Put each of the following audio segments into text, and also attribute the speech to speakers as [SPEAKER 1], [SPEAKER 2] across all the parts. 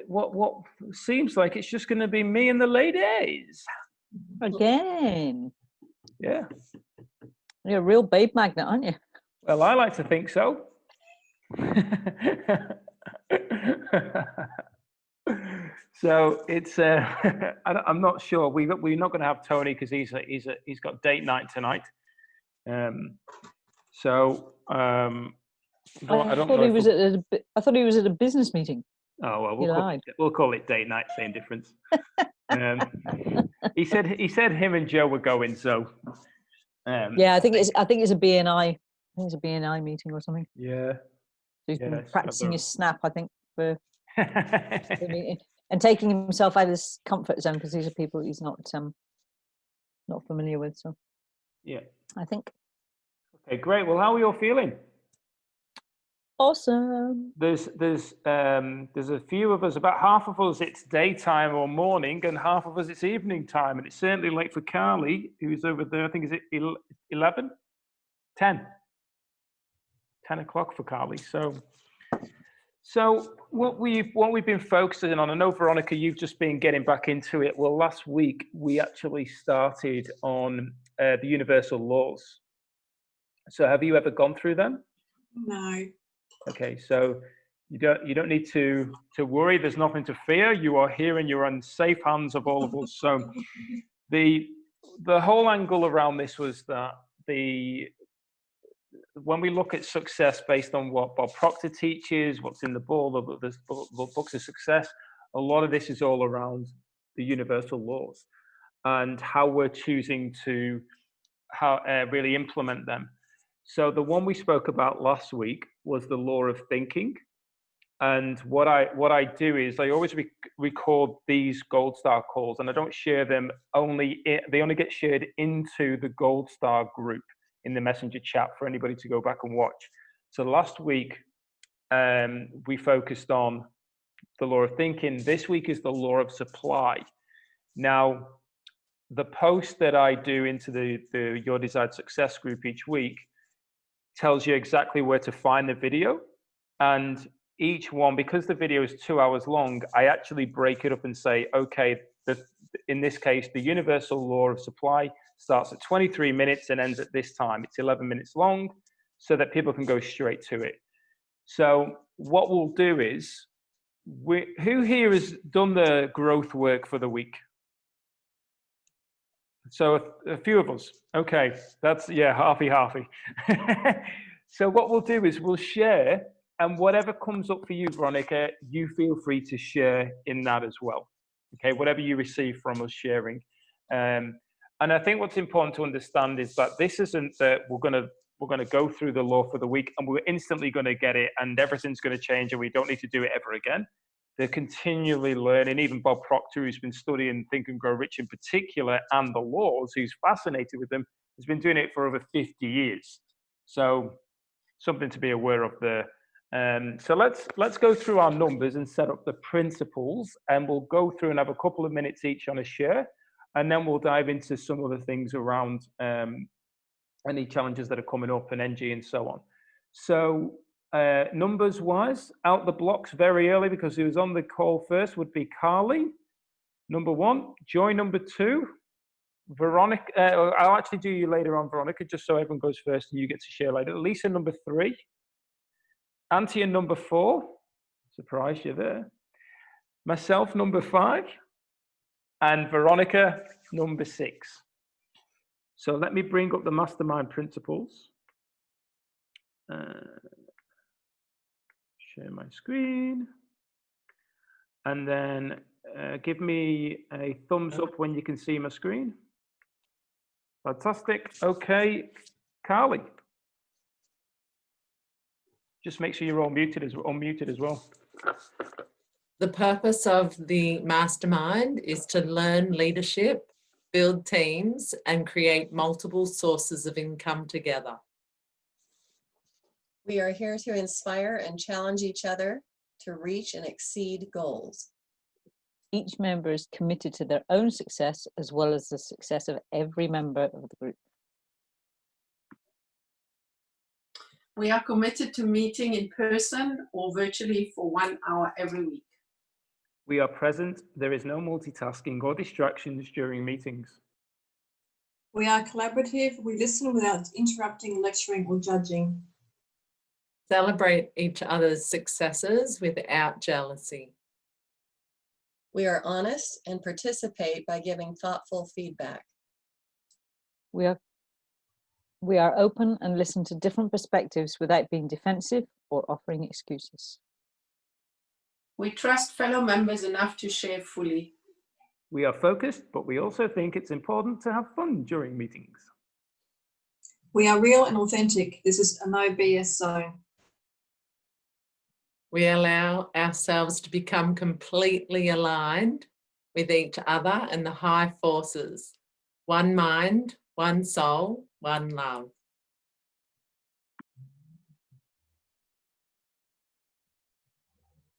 [SPEAKER 1] what seems like it's just going to be me and the ladies
[SPEAKER 2] again.
[SPEAKER 1] Yeah,
[SPEAKER 2] you're a real babe magnet, aren't you?
[SPEAKER 1] Well, I like to think so. So it's I'm not sure. We're not going to have Tony because he's got date night tonight.
[SPEAKER 2] I thought he was at a business meeting.
[SPEAKER 1] Oh well, we'll call it date night. Same difference. He said him and Joe were going. So
[SPEAKER 2] yeah, I think it's a BNI. I think it's a BNI meeting or something.
[SPEAKER 1] Yeah.
[SPEAKER 2] So he's been practicing his snap, I think, for the meeting, and taking himself out of his comfort zone because these are people he's not familiar with. So
[SPEAKER 1] yeah,
[SPEAKER 2] I think.
[SPEAKER 1] Okay, great. Well, how are you all feeling?
[SPEAKER 2] Awesome.
[SPEAKER 1] There's a few of us, about half of us it's daytime or morning, and half of us it's evening time. And it's certainly late for Carly, who's over there. I think is it 11, 10 o'clock for Carly. So what we've been focusing on, I know Veronica, you've just been getting back into it. Well, last week we actually started on the universal laws. So have you ever gone through them?
[SPEAKER 3] No.
[SPEAKER 1] Okay, so you don't need to worry. There's nothing to fear. You are here and you're in safe hands of all of us. So the whole angle around this was that when we look at success based on what Bob Proctor teaches, what's in the books of success, a lot of this is all around the universal laws and how we're choosing to really implement them. So the one we spoke about last week was the law of thinking. And what I do is I always record these Gold Star calls, and I don't share them they only get shared into the Gold Star group in the Messenger chat for anybody to go back and watch. So last week we focused on the law of thinking. This week is the law of supply. Now, the post that I do into the Your Desired Success group each week tells you exactly where to find the video. And each one, because the video is 2 hours long, I actually break it up and say, okay, in this case, the universal law of supply starts at 23 minutes and ends at this time. It's 11 minutes long so that people can go straight to it. So what we'll do is, who here has done the growth work for the week? So a few of us. Okay, that's, yeah, halfy. So what we'll do is we'll share, and whatever comes up for you, Veronica, you feel free to share in that as well. Okay, whatever you receive from us sharing. And I think what's important to understand is that this isn't that we're gonna go through the law for the week and we're instantly gonna get it and everything's gonna change and we don't need to do it ever again. They're continually learning. Even Bob Proctor, who's been studying Think and Grow Rich in particular and the laws, who's fascinated with them, has been doing it for over 50 years. So something to be aware of there. So let's go through our numbers and set up the principles, and we'll go through and have a couple of minutes each on a share, and then we'll dive into some of the things around any challenges that are coming up and NG and so on. So numbers wise, out the blocks very early because he was on the call first would be Carly, number 1. Joy, number 2. Veronica, I'll actually do you later on, Veronica, just so everyone goes first and you get to share later. Lisa, number 3. Antje, number 4. Surprise, you're there. Myself, number 5. And Veronica, number 6. So let me bring up the mastermind principles. Share my screen. And then give me a thumbs up when you can see my screen. Fantastic. Okay, Carly. Just make sure you're all unmuted as well.
[SPEAKER 4] The purpose of the mastermind is to learn leadership, build teams, and create multiple sources of income together.
[SPEAKER 5] We are here to inspire and challenge each other to reach and exceed goals.
[SPEAKER 2] Each member is committed to their own success as well as the success of every member of the group.
[SPEAKER 3] We are committed to meeting in person or virtually for 1 hour every week.
[SPEAKER 1] We are present. There is no multitasking or distractions during meetings.
[SPEAKER 3] We are collaborative. We listen without interrupting, lecturing, or judging.
[SPEAKER 4] Celebrate each other's successes without jealousy.
[SPEAKER 5] We are honest and participate by giving thoughtful feedback.
[SPEAKER 2] We are open and listen to different perspectives without being defensive or offering excuses.
[SPEAKER 6] We trust fellow members enough to share fully.
[SPEAKER 1] We are focused, but we also think it's important to have fun during meetings.
[SPEAKER 3] We are real and authentic. This is a no BS zone.
[SPEAKER 4] We allow ourselves to become completely aligned with each other and the high forces. One mind, one soul, one love.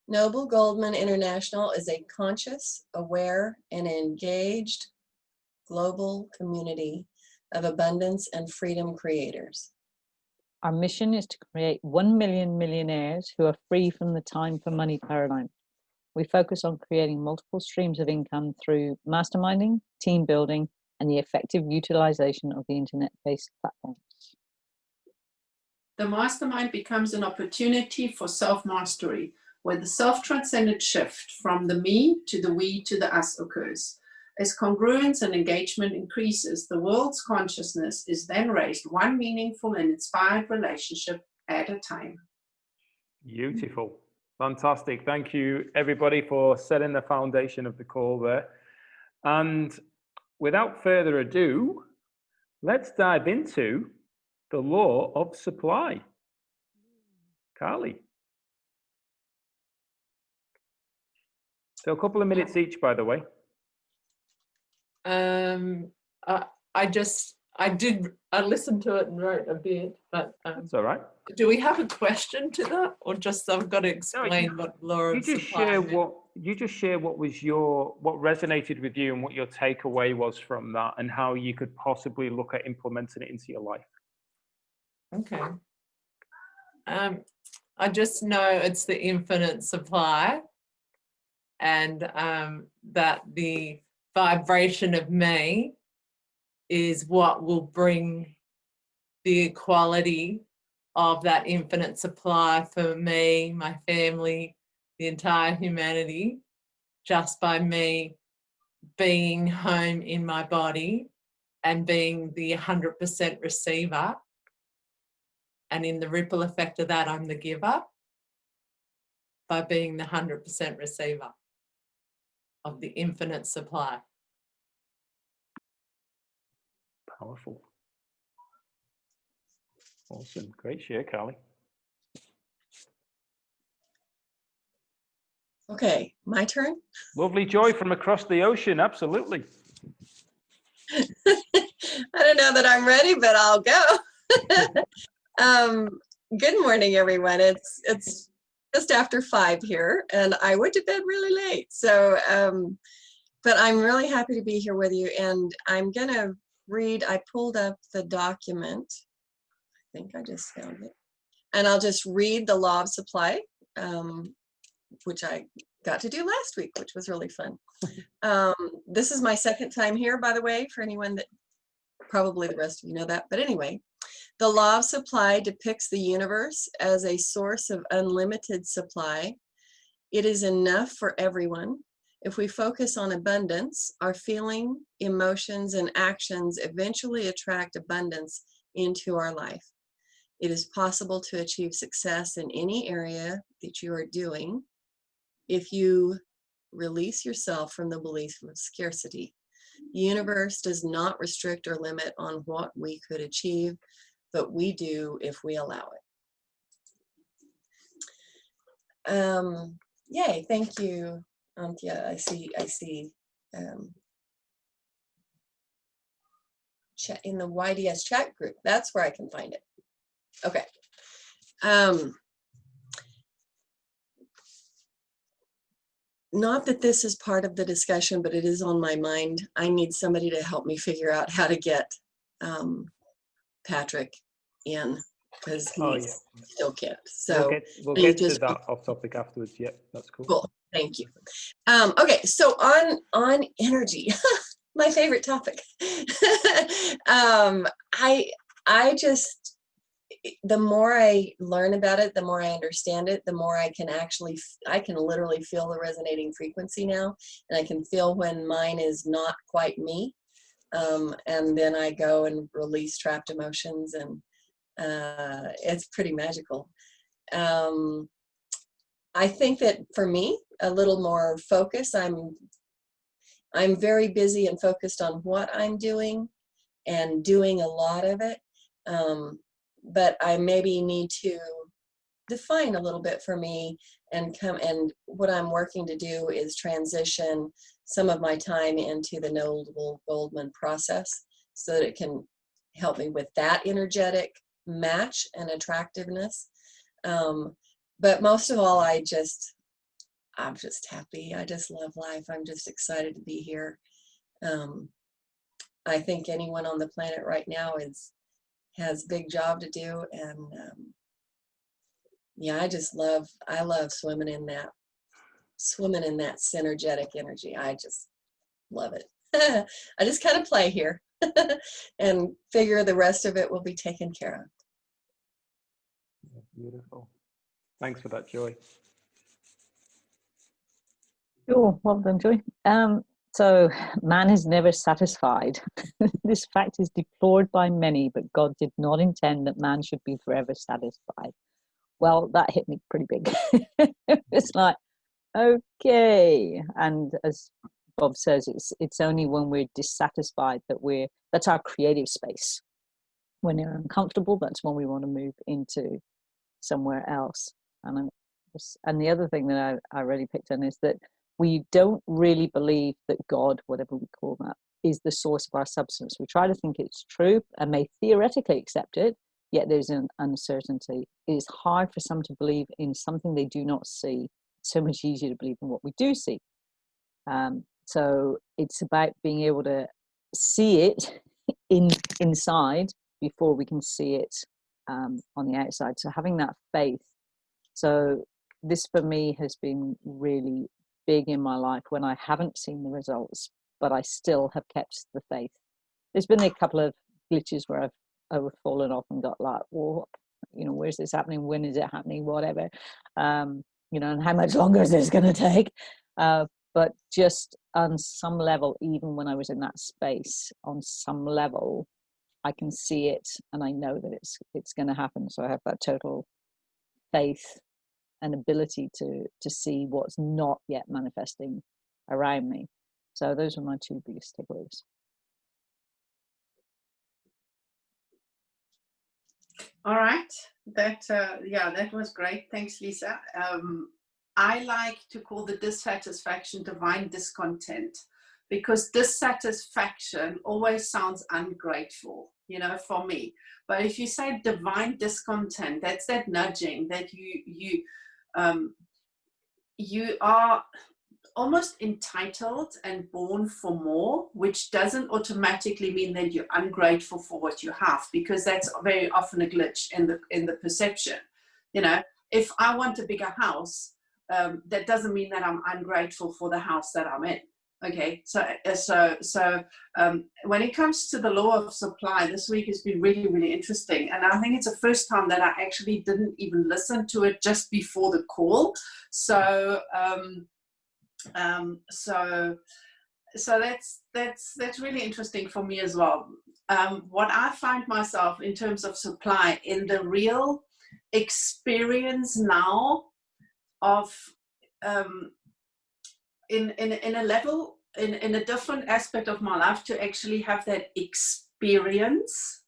[SPEAKER 5] Noble Goldman International is a conscious, aware, and engaged global community of abundance and freedom creators.
[SPEAKER 2] Our mission is to create 1 million millionaires who are free from the time for money paradigm. We focus on creating multiple streams of income through masterminding, team building, and the effective utilization of the internet-based platforms.
[SPEAKER 6] The mastermind becomes an opportunity for self-mastery, where the self-transcendent shift from the me to the we to the us occurs. As congruence and engagement increases, the world's consciousness is then raised one meaningful and inspired relationship at a time.
[SPEAKER 1] Beautiful. Fantastic. Thank you, everybody, for setting the foundation of the call there. And without further ado, let's dive into the law of supply. Carly. So a couple of minutes each, by the way.
[SPEAKER 4] I listened to it and wrote a bit, but
[SPEAKER 1] That's all right.
[SPEAKER 4] do we have a question to that, or just I've got to explain what law
[SPEAKER 1] You
[SPEAKER 4] of
[SPEAKER 1] just
[SPEAKER 4] supply
[SPEAKER 1] share
[SPEAKER 4] meant?
[SPEAKER 1] what resonated with you and what your takeaway was from that, and how you could possibly look at implementing it into your life.
[SPEAKER 4] Okay. I just know it's the infinite supply, and that the vibration of me is what will bring the equality of that infinite supply for me, my family, the entire humanity, just by me being home in my body and being the 100% receiver. And in the ripple effect of that, I'm the giver by being the 100% receiver of the infinite supply.
[SPEAKER 1] Powerful. Awesome. Great share, Carly.
[SPEAKER 5] Okay, my turn.
[SPEAKER 1] Lovely joy from across the ocean. Absolutely.
[SPEAKER 5] I don't know that I'm ready, but I'll go. Good morning, everyone. It's just after 5 here, and I went to bed really late. So, but I'm really happy to be here with you, and I'm gonna read. I pulled up the document. I think I just found it, and I'll just read the law of supply, which I got to do last week, which was really fun. This is my second time here, by the way, for anyone that probably the rest of you know that. But anyway, the law of supply depicts the universe as a source of unlimited supply. It is enough for everyone. If we focus on abundance, our feeling, emotions, and actions eventually attract abundance into our life. It is possible to achieve success in any area that you are doing if you release yourself from the belief of scarcity. The universe does not restrict or limit on what we could achieve, but we do if we allow it. Yay, thank you, Antje. I see chat in the YDS chat group. That's where I can find it. Okay. Not that this is part of the discussion, but it is on my mind. I need somebody to help me figure out how to get Patrick in, because he still can't. So
[SPEAKER 1] we'll get to that off topic afterwards. Yep, that's cool.
[SPEAKER 5] Cool. Thank you. Okay, so on energy, my favorite topic. I just, the more I learn about it, the more I understand it, the more I can literally feel the resonating frequency now, and I can feel when mine is not quite me. And then I go and release trapped emotions, and it's pretty magical. I think that for me, a little more focus. I'm very busy and focused on what I'm doing and doing a lot of it. But I maybe need to define a little bit for me, and what I'm working to do is transition some of my time into the Noble Goldman process so that it can help me with that energetic match and attractiveness. But most of all, I'm just happy. I just love life. I'm just excited to be here. I think anyone on the planet right now has a big job to do, and yeah, I love swimming in that synergetic energy. I just love it. I just kind of play here and figure the rest of it will be taken care of.
[SPEAKER 1] Beautiful. Thanks for that, Joy.
[SPEAKER 2] Sure, well done, Joy. So man is never satisfied. This fact is deplored by many, but God did not intend that man should be forever satisfied. Well, that hit me pretty big. It's like, okay. And as Bob says, it's only when we're dissatisfied that's our creative space. When they're uncomfortable, that's when we want to move into somewhere else. And the other thing that I really picked on is that we don't really believe that God, whatever we call that, is the source of our substance. We try to think it's true and may theoretically accept it, yet there's an uncertainty. It is hard for some to believe in something they do not see. It's so much easier to believe in what we do see. So it's about being able to see it inside before we can see it on the outside. So having that faith. So this for me has been really big in my life when I haven't seen the results, but I still have kept the faith. There's been a couple of glitches where I've fallen off and got like, well, where's this happening? When is it happening? Whatever. And how much longer is this going to take? But just on some level, even when I was in that space, on some level, I can see it and I know that it's going to happen. So I have that total faith and ability to see what's not yet manifesting around me. So those are my two biggest takeaways.
[SPEAKER 6] All right, that was great. Thanks, Lisa. I like to call the dissatisfaction divine discontent, because dissatisfaction always sounds ungrateful, for me. But if you say divine discontent, that's that nudging that you are almost entitled and born for more, which doesn't automatically mean that you're ungrateful for what you have, because that's very often a glitch in the perception. If I want a bigger house, that doesn't mean that I'm ungrateful for the house that I'm in. Okay, so when it comes to the law of supply, this week has been really, really interesting, and I think it's the first time that I actually didn't even listen to it just before the call. So that's really interesting for me as well. What I find myself in terms of supply in the real experience now of in a different aspect of my life, to actually have that experience,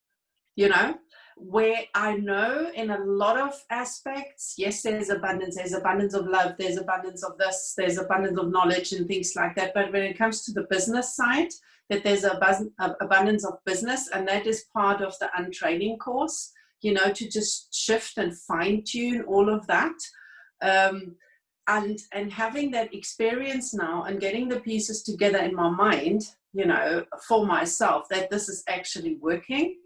[SPEAKER 6] where I know in a lot of aspects, yes, there's abundance of love, there's abundance of this, there's abundance of knowledge and things like that. But when it comes to the business side, that there's abundance of business, and that is part of the untraining course, to just shift and fine tune all of that. And having that experience now and getting the pieces together in my mind, for myself, that this is actually working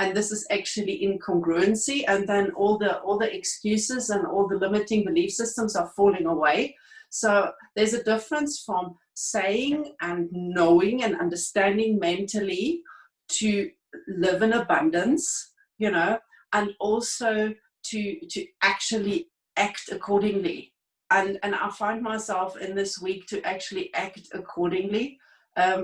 [SPEAKER 6] and this is actually in congruency, and then all the excuses and all the limiting belief systems are falling away. So there's a difference from saying and knowing and understanding mentally to live in abundance, you know, and also to actually act accordingly. And I find myself in this week to actually act accordingly,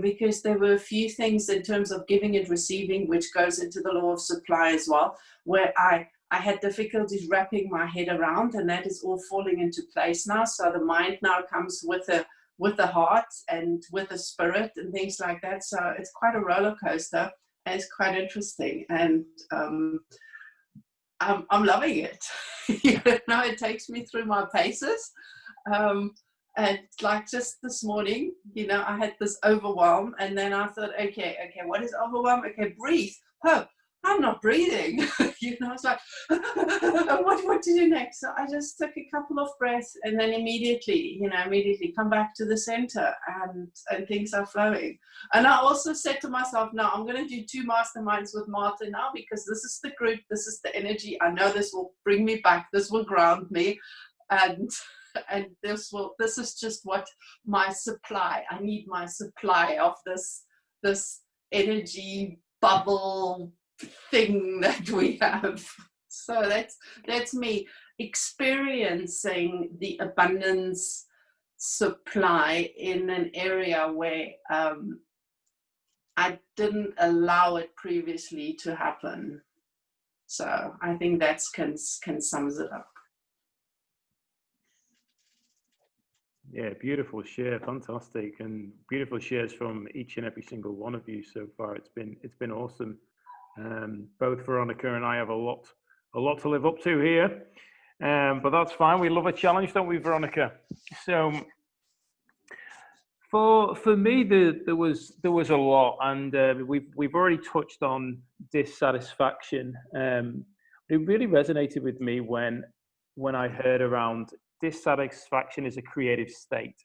[SPEAKER 6] because there were a few things in terms of giving and receiving, which goes into the law of supply as well, where I had difficulties wrapping my head around, and that is all falling into place now. So the mind now comes with the heart and with the spirit and things like that. So it's quite a roller coaster, and it's quite interesting, and I'm loving it. You know, it takes me through my paces. And like just this morning, you know, I had this overwhelm, and then I thought, okay, what is overwhelm? Okay, breathe. Oh, I'm not breathing. You know, it's like, what to do next? So I just took a couple of breaths, and then immediately come back to the center, and things are flowing. And I also said to myself, no, I'm going to do 2 masterminds with Martha now, because this is the group, this is the energy. I know this will bring me back. This will ground me. And this is just what my supply, I need my supply of this energy bubble thing that we have. So that's me experiencing the abundance supply in an area where I didn't allow it previously to happen. So I think that can sums it up.
[SPEAKER 1] Yeah, beautiful share, fantastic, and beautiful shares from each and every single one of you so far. It's been awesome. Both Veronica and I have a lot to live up to here, but that's fine. We love a challenge, don't we, Veronica? So for me, there was a lot, and we've already touched on dissatisfaction. It really resonated with me when I heard around dissatisfaction is a creative state.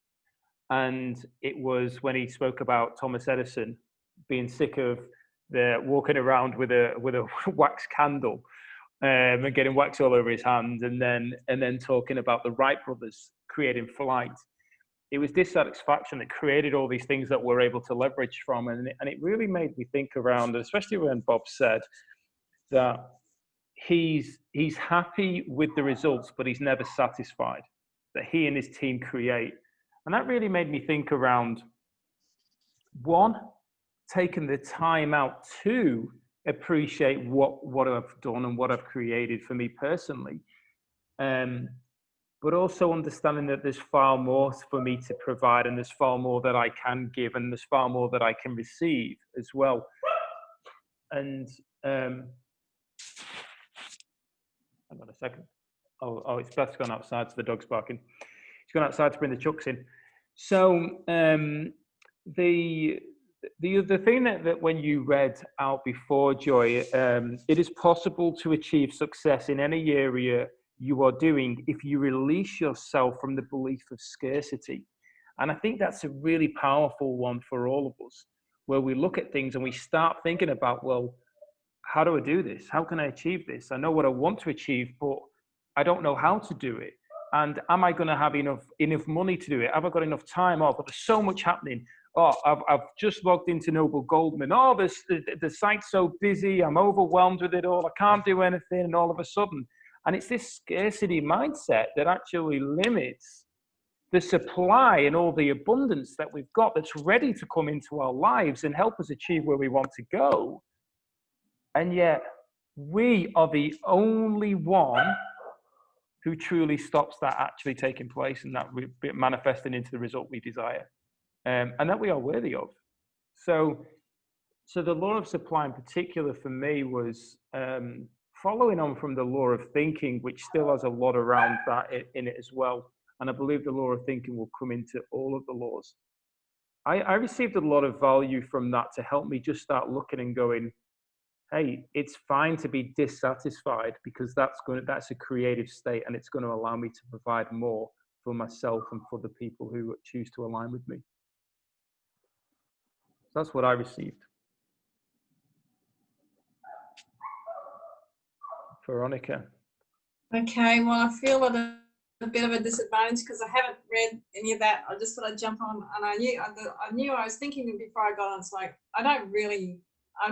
[SPEAKER 1] And it was when he spoke about Thomas Edison being sick of walking around with a wax candle and getting wax all over his hand, and then talking about the Wright brothers creating flight. It was dissatisfaction that created all these things that we're able to leverage from. And it really made me think around, especially when Bob said that he's happy with the results, but he's never satisfied, that he and his team create. And that really made me think around, one, taking the time out to appreciate what I've done and what I've created for me personally. But also understanding that there's far more for me to provide, and there's far more that I can give, and there's far more that I can receive as well. And hang on a second. Oh, it's Beth's gone outside, so the dog's barking. He's gone outside to bring the chucks in. So the thing that when you read out before, Joy, it is possible to achieve success in any area you are doing if you release yourself from the belief of scarcity. And I think that's a really powerful one for all of us, where we look at things and we start thinking about, well, how do I do this? How can I achieve this? I know what I want to achieve, but I don't know how to do it. And am I going to have enough money to do it? Have I got enough time off? But there's so much happening. Oh, I've just logged into Noble Goldman. Oh, the site's so busy. I'm overwhelmed with it all. I can't do anything. And all of a sudden, and it's this scarcity mindset that actually limits the supply and all the abundance that we've got that's ready to come into our lives and help us achieve where we want to go. And yet we are the only one who truly stops that actually taking place and that manifesting into the result we desire, and that we are worthy of. So the law of supply in particular for me was following on from the law of thinking, which still has a lot around that in it as well. And I believe the law of thinking will come into all of the laws. I received a lot of value from that to help me just start looking and going, hey, it's fine to be dissatisfied, because that's a creative state, and it's going to allow me to provide more for myself and for the people who choose to align with me. So that's what I received. Veronica.
[SPEAKER 3] Okay, well, I feel that a bit of a disadvantage because I haven't read any of that. I just thought I'd jump on, and I knew I was thinking before I got on. It's like I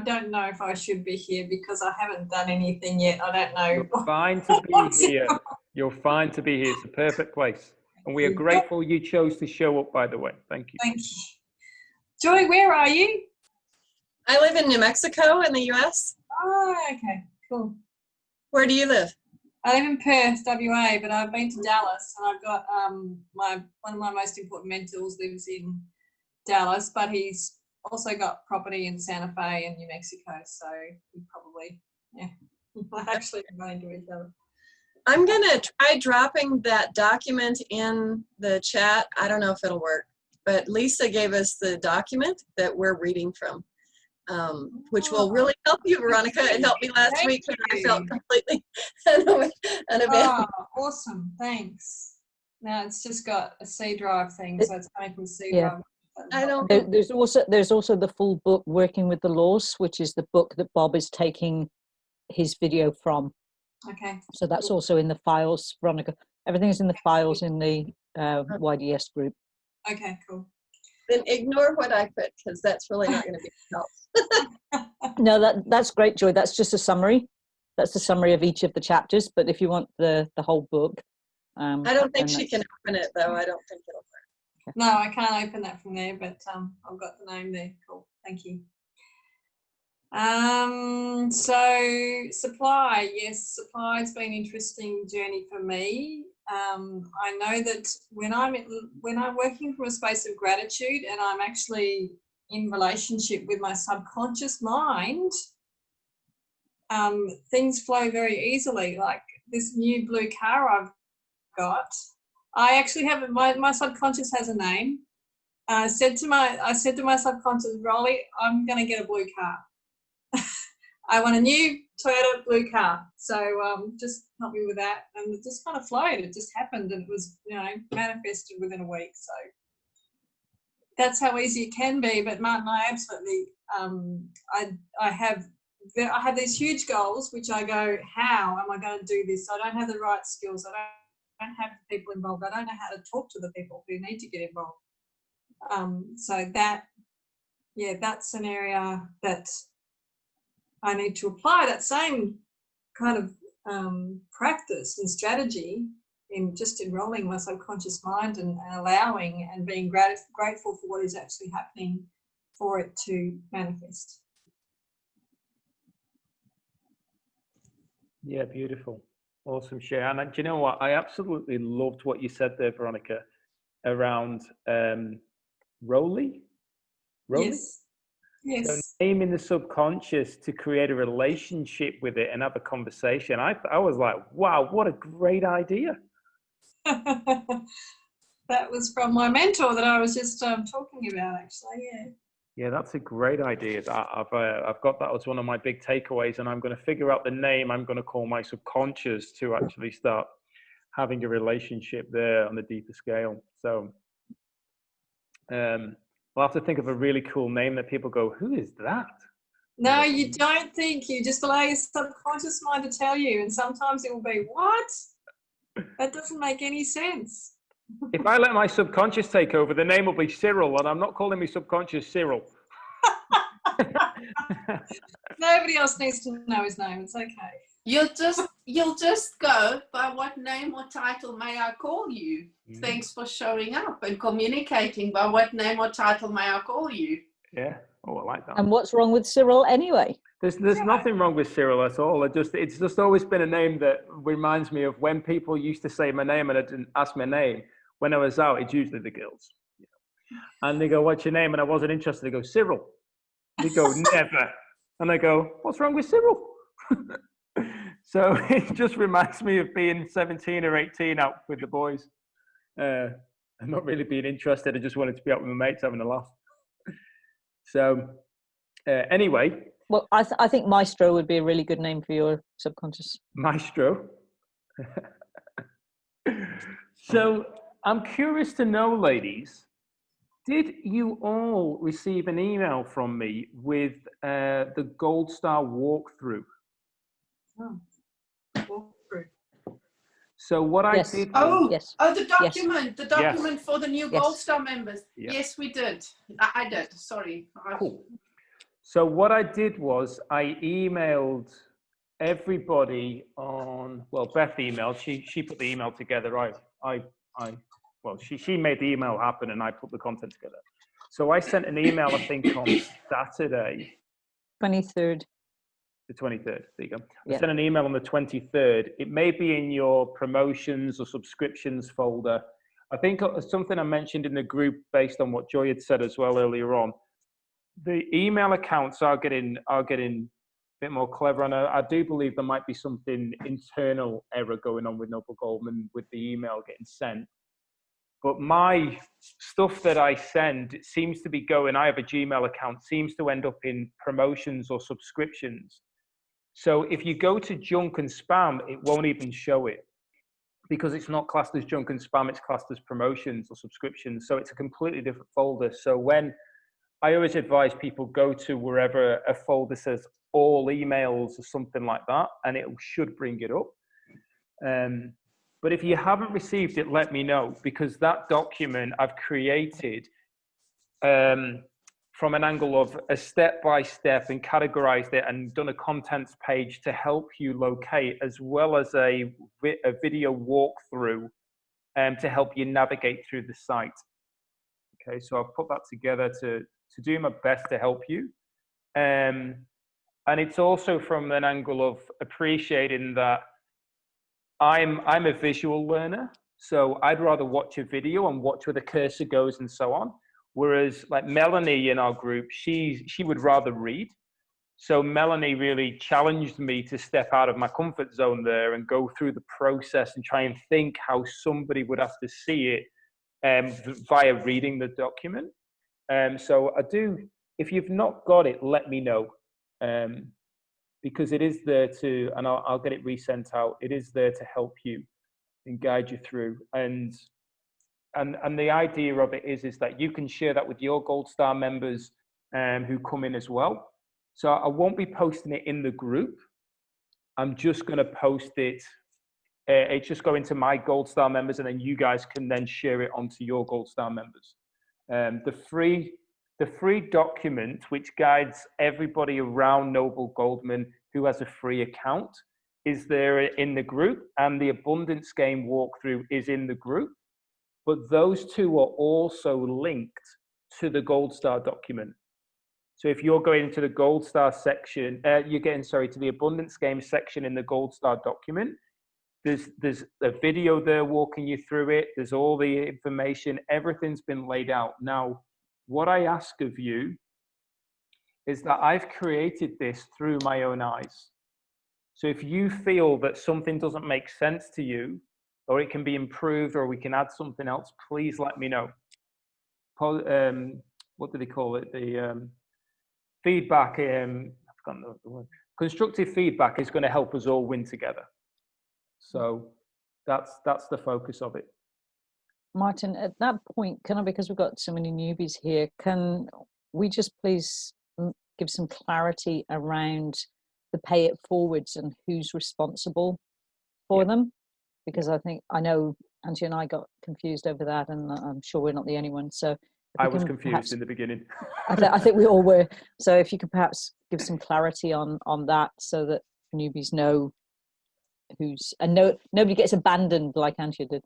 [SPEAKER 3] don't know if I should be here because I haven't done anything yet. I don't know.
[SPEAKER 1] You're fine to be here. You're fine to be here. It's a perfect place. And we are grateful you chose to show up, by the way. Thank you.
[SPEAKER 3] Thank you. Joy, where are you?
[SPEAKER 5] I live in New Mexico in the US.
[SPEAKER 3] Oh, okay, cool.
[SPEAKER 5] Where do you live?
[SPEAKER 3] I live in Perth, WA, but I've been to Dallas, and I've got one of my most important mentors lives in Dallas, but he's also got property in Santa Fe and New Mexico, so we probably, might actually run into each other.
[SPEAKER 5] I'm gonna try dropping that document in the chat. I don't know if it'll work, but Lisa gave us the document that we're reading from, which will really help you, Veronica. It helped me last week when I felt completely unavailable.
[SPEAKER 3] Oh, awesome, thanks. Now it's just got a C drive thing, so it's coming from C drive.
[SPEAKER 5] I don't.
[SPEAKER 2] There's also the full book, Working with the Laws, which is the book that Bob is taking his video from.
[SPEAKER 3] Okay.
[SPEAKER 2] So that's also in the files, Veronica. Everything's in the files in the YDS group.
[SPEAKER 3] Okay, cool.
[SPEAKER 5] Then ignore what I put, because that's really not going to be helpful.
[SPEAKER 2] No, that's great, Joy. That's just a summary. That's the summary of each of the chapters. But if you want the whole book,
[SPEAKER 5] I don't think she can open it, though. I don't think it'll work.
[SPEAKER 3] No, I can't open that from there, but I've got the name there. Cool, thank you. So supply, yes, supply has been an interesting journey for me. I know that when I'm working from a space of gratitude and I'm actually in relationship with my subconscious mind, things flow very easily. Like this new blue car I've got, I actually have my subconscious has a name. I said to my subconscious, Rolly, I'm going to get a blue car. I want a new Toyota blue car. So just help me with that. And it just kind of flowed. It just happened, and it was, manifested within a week. So that's how easy it can be. But Martin, I absolutely, I have these huge goals, which I go, how am I going to do this? I don't have the right skills. I don't have the people involved. I don't know how to talk to the people who need to get involved. So that's an area that I need to apply that same kind of practice and strategy in just enrolling my subconscious mind and allowing and being grateful for what is actually happening for it to manifest.
[SPEAKER 1] Yeah, beautiful. Awesome share. And do you know what? I absolutely loved what you said there, Veronica, around Rolly.
[SPEAKER 3] Yes.
[SPEAKER 1] So naming the subconscious to create a relationship with it and have a conversation. I was like, wow, what a great idea.
[SPEAKER 3] That was from my mentor that I was just talking about, actually.
[SPEAKER 1] Yeah, that's a great idea. I've got that as one of my big takeaways, and I'm going to figure out the name I'm going to call my subconscious to actually start having a relationship there on a deeper scale. So we'll have to think of a really cool name that people go, who is that?
[SPEAKER 3] No, you don't think. You just allow your subconscious mind to tell you, and sometimes it will be, what? That doesn't make any sense.
[SPEAKER 1] If I let my subconscious take over, the name will be Cyril, and I'm not calling my subconscious Cyril.
[SPEAKER 3] Nobody else needs to know his name. It's okay.
[SPEAKER 6] You'll just go by what name or title may I call you. Thanks for showing up and communicating. By what name or title may I call you?
[SPEAKER 1] Yeah. Oh, I like that.
[SPEAKER 2] And what's wrong with Cyril anyway?
[SPEAKER 1] There's nothing wrong with Cyril at all. It's just always been a name that reminds me of when people used to say my name and I didn't ask my name. When I was out, it's usually the girls. And they go, what's your name? And I wasn't interested. They go, Cyril. They go, never. And I go, what's wrong with Cyril? So it just reminds me of being 17 or 18 out with the boys. And not really being interested. I just wanted to be out with my mates having a laugh. So anyway.
[SPEAKER 2] Well, I think Maestro would be a really good name for your subconscious.
[SPEAKER 1] Maestro. So I'm curious to know, ladies, did you all receive an email from me with the Gold Star walkthrough?
[SPEAKER 3] Oh, walkthrough.
[SPEAKER 1] So what
[SPEAKER 2] Yes.
[SPEAKER 1] I did.
[SPEAKER 6] Oh,
[SPEAKER 2] Yes.
[SPEAKER 6] the document for the new
[SPEAKER 1] Yes.
[SPEAKER 6] Gold Star members.
[SPEAKER 1] Yeah.
[SPEAKER 6] Yes, we did. I did. Sorry.
[SPEAKER 1] Cool. So what I did was I emailed everybody on, well, Beth emailed, she put the email together. Well, she made the email happen and I put the content together. So I sent an email, I think on Saturday.
[SPEAKER 2] 23rd.
[SPEAKER 1] The 23rd, there you go.
[SPEAKER 2] Yeah.
[SPEAKER 1] I sent an email on the 23rd. It may be in your promotions or subscriptions folder. I think something I mentioned in the group based on what Joy had said as well earlier on. The email accounts are getting a bit more clever, and I do believe there might be something internal error going on with Noble Goldman with the email getting sent. But my stuff that I send, it seems to be going, I have a Gmail account, seems to end up in promotions or subscriptions. So if you go to junk and spam, it won't even show it because it's not classed as junk and spam, it's classed as promotions or subscriptions. So it's a completely different folder. So when I always advise people go to wherever a folder says all emails or something like that, and it should bring it up. But if you haven't received it, let me know, because that document I've created from an angle of a step-by-step and categorized it and done a contents page to help you locate, as well as a video walkthrough to help you navigate through the site. Okay, so I've put that together to do my best to help you. And it's also from an angle of appreciating that I'm a visual learner, so I'd rather watch a video and watch where the cursor goes and so on. Whereas like Melanie in our group, she would rather read. So Melanie really challenged me to step out of my comfort zone there and go through the process and try and think how somebody would have to see it via reading the document. So I do, if you've not got it, let me know. Because it is there to, and I'll get it resent out. It is there to help you and guide you through. And the idea of it is that you can share that with your Gold Star members who come in as well. So I won't be posting it in the group. I'm just going to post it. It's just going to my Gold Star members, and then you guys can then share it onto your Gold Star members. The free document, which guides everybody around Noble Goldman who has a free account, is there in the group, and the abundance game walkthrough is in the group. But those two are also linked to the Gold Star document. So if you're going into the Gold Star section, you're getting, sorry, to the abundance game section in the Gold Star document, there's a video there walking you through it. There's all the information. Everything's been laid out. Now, what I ask of you is that I've created this through my own eyes. So if you feel that something doesn't make sense to you, or it can be improved, or we can add something else, please let me know. What do they call it? The feedback, I've forgotten the word. Constructive feedback is going to help us all win together. So that's the focus of it.
[SPEAKER 2] Martin, at that point, because we've got so many newbies here, can we just please give some clarity around the pay it forwards and who's responsible for them? Because I know Antje and I got confused over that, and I'm sure we're not the only one. So
[SPEAKER 1] I was confused in the beginning.
[SPEAKER 2] I think we all were. So if you could perhaps give some clarity on that, so that newbies know who's, and nobody gets abandoned like Antje did.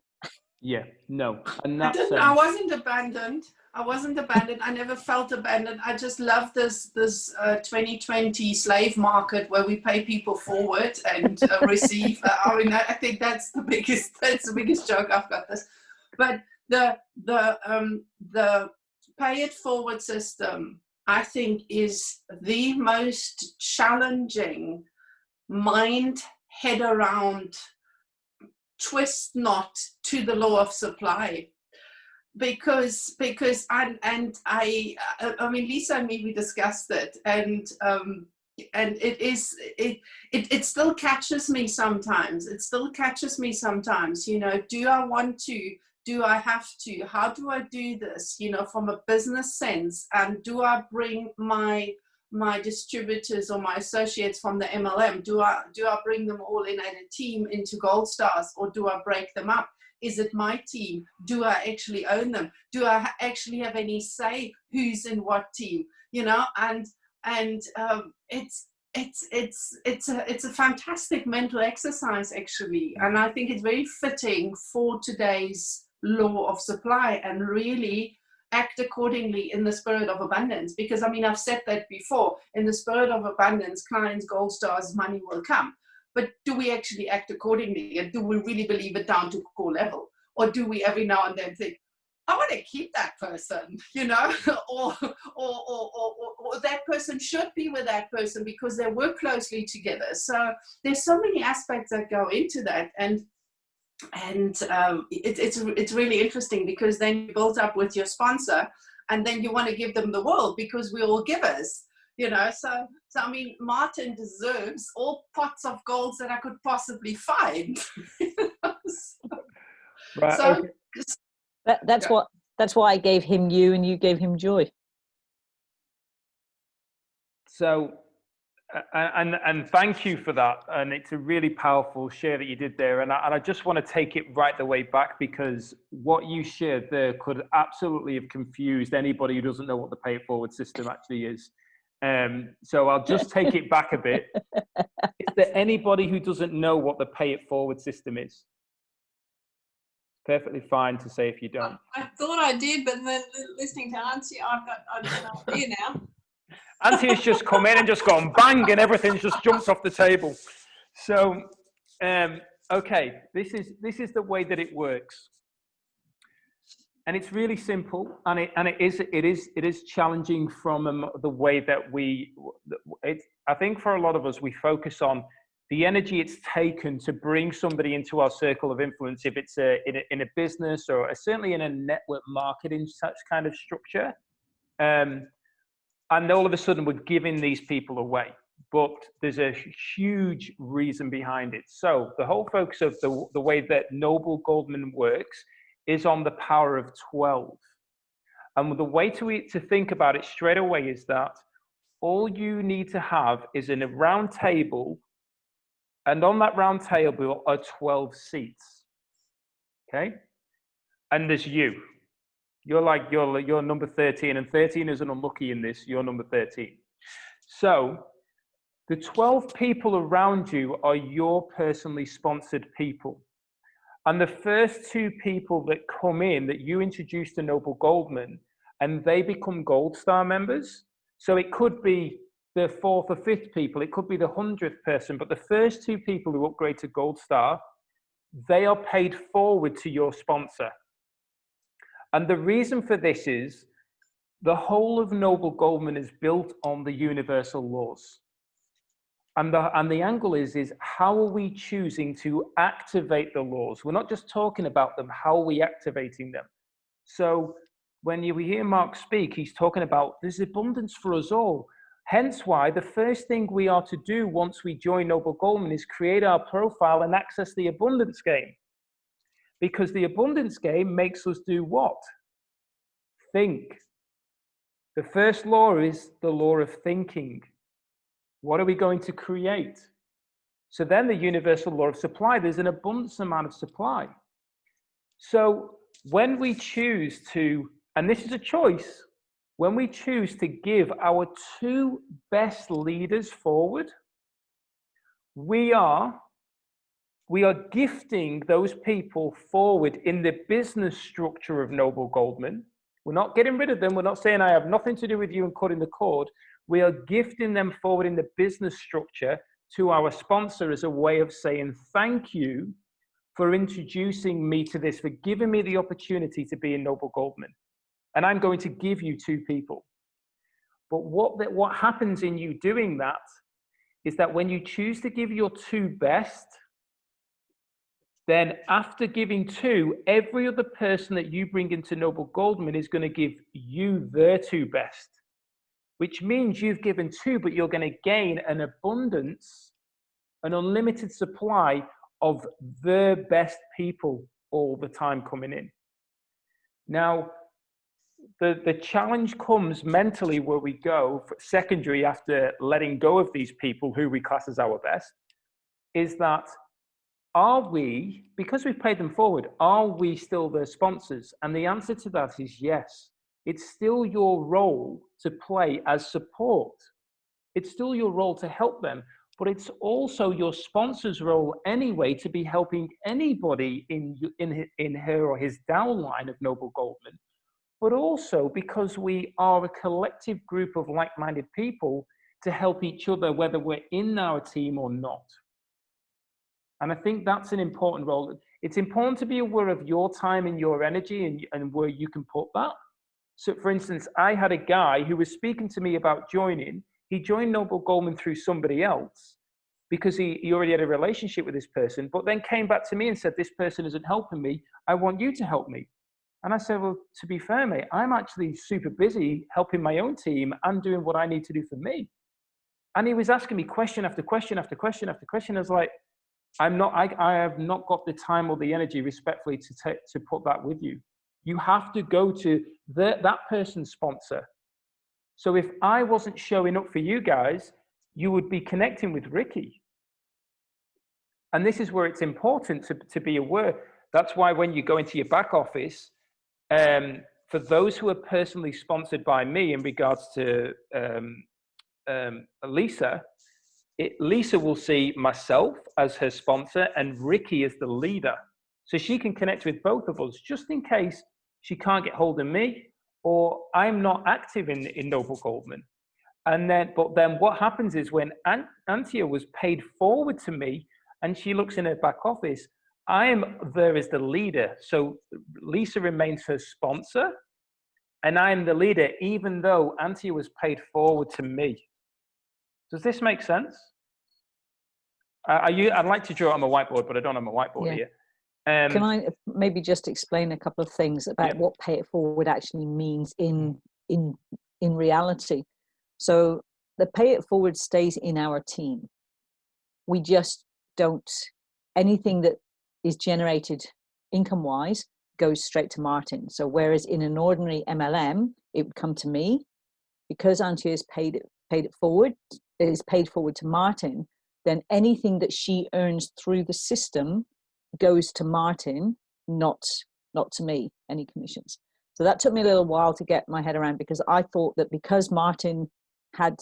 [SPEAKER 1] Yeah, no. And
[SPEAKER 6] I wasn't abandoned. I never felt abandoned. I just love this 2020 slave market where we pay people forward and receive. I think that's the biggest joke I've got this. But the pay it forward system, I think, is the most challenging head around twist knot to the law of supply, because I mean, Lisa and me, we discussed it, and it still catches me sometimes. You know, do I want to? Do I have to? How do I do this? You know, from a business sense, and do I bring my my distributors or my associates from the MLM? Do I bring them all in at a team into Gold Stars, or do I break them up? Is it my team? Do I actually own them? Do I actually have any say who's in what team? You know, and it's a fantastic mental exercise, actually, and I think it's very fitting for today's law of supply, and really act accordingly in the spirit of abundance. Because I mean, I've said that before, in the spirit of abundance, clients, Gold Stars, money will come. But do we actually act accordingly, and do we really believe it down to core level? Or do we every now and then think, I want to keep that person, you know, or that person should be with that person because they work closely together. So there's so many aspects that go into that, and it's really interesting, because then you build up with your sponsor, and then you want to give them the world, because we're all givers, you know. So I mean, Martin deserves all pots of golds that I could possibly find.
[SPEAKER 1] Right.
[SPEAKER 6] So,
[SPEAKER 1] Okay.
[SPEAKER 2] That's why I gave him you and you gave him joy.
[SPEAKER 1] So, and thank you for that. And it's a really powerful share that you did there. And I just want to take it right the way back, because what you shared there could absolutely have confused anybody who doesn't know what the pay it forward system actually is. So I'll just take it back a bit. Is there anybody who doesn't know what the pay it forward system is? Perfectly fine to say if you don't.
[SPEAKER 3] I thought I did, but then listening to Antje, I've got no idea now.
[SPEAKER 1] Antje has just come in and just gone bang, and everything's just jumped off the table. So, okay, this is the way that it works, and it's really simple, and it is challenging from the way that I think for a lot of us, we focus on the energy it's taken to bring somebody into our circle of influence, if it's in a business or certainly in a network marketing such kind of structure. And all of a sudden we're giving these people away. But there's a huge reason behind it. So the whole focus of the way that Noble Goldman works is on the power of 12. And the way to think about it straight away is that all you need to have is in a round table, and on that round table are 12 seats, okay? And there's you. You're number 13, and 13 isn't unlucky in this. You're number 13. So the 12 people around you are your personally sponsored people. And the first 2 people that come in that you introduce to Noble Goldman, and they become Gold Star members. So it could be the 4th or 5th people, it could be the 100th person, but the first 2 people who upgrade to Gold Star, they are paid forward to your sponsor. And the reason for this is the whole of Noble Goldman is built on the universal laws. And the angle is how are we choosing to activate the laws? We're not just talking about them, how are we activating them? So when you hear Mark speak, he's talking about there's abundance for us all. Hence why the first thing we are to do once we join Noble Goldman is create our profile and access the abundance game. Because the abundance game makes us do what? Think. The first law is the law of thinking. What are we going to create? So then the universal law of supply, there's an abundance amount of supply. So when we choose to, and this is a choice, when we choose to give our 2 best leaders forward, we are gifting those people forward in the business structure of Noble Goldman. We're not getting rid of them. We're not saying I have nothing to do with you and cutting the cord. We are gifting them forward in the business structure to our sponsor as a way of saying thank you for introducing me to this, for giving me the opportunity to be in Noble Goldman. And I'm going to give you 2 people. But what happens in you doing that is that when you choose to give your 2 best, then after giving 2, every other person that you bring into Noble Goldman is going to give you their 2 best, which means you've given 2, but you're going to gain an abundance, an unlimited supply of the best people all the time coming in. Now, the challenge comes mentally where we go for secondary after letting go of these people who we class as our best, is that are we, because we've paid them forward, are we still their sponsors? And the answer to that is yes. It's still your role to play as support. It's still your role to help them, but it's also your sponsor's role anyway to be helping anybody in her or his downline of Noble Goldman, but also because we are a collective group of like-minded people to help each other, whether we're in our team or not. And I think that's an important role. It's important to be aware of your time and your energy and where you can put that. So for instance, I had a guy who was speaking to me about joining. He joined Noble Goldman through somebody else because he already had a relationship with this person, but then came back to me and said, this person isn't helping me. I want you to help me. And I said, well, to be fair, mate, I'm actually super busy helping my own team and doing what I need to do for me. And he was asking me question after question after question after question. I was like, I have not got the time or the energy, respectfully, to put that with you. You have to go to that person's sponsor. So if I wasn't showing up for you guys, you would be connecting with Ricky. And this is where it's important to be aware. That's why when you go into your back office, for those who are personally sponsored by me in regards to Lisa, Lisa will see myself as her sponsor and Ricky as the leader. So she can connect with both of us just in case she can't get hold of me or I'm not active in Noble Goldman. But then what happens is when Antje was paid forward to me and she looks in her back office, I am there as the leader. So Lisa remains her sponsor and I'm the leader, even though Antje was paid forward to me. Does this make sense? I'd like to draw it on my whiteboard, but I don't have my whiteboard here.
[SPEAKER 2] Can I maybe just explain a couple of things about what pay it forward actually means in reality? So the pay it forward stays in our team. We just don't, anything that is generated income-wise goes straight to Martin. So whereas in an ordinary MLM, it would come to me, because Antje has paid it forward, it is paid forward to Martin, then anything that she earns through the system goes to Martin, not to me, any commissions. So that took me a little while to get my head around, because I thought that because Martin had,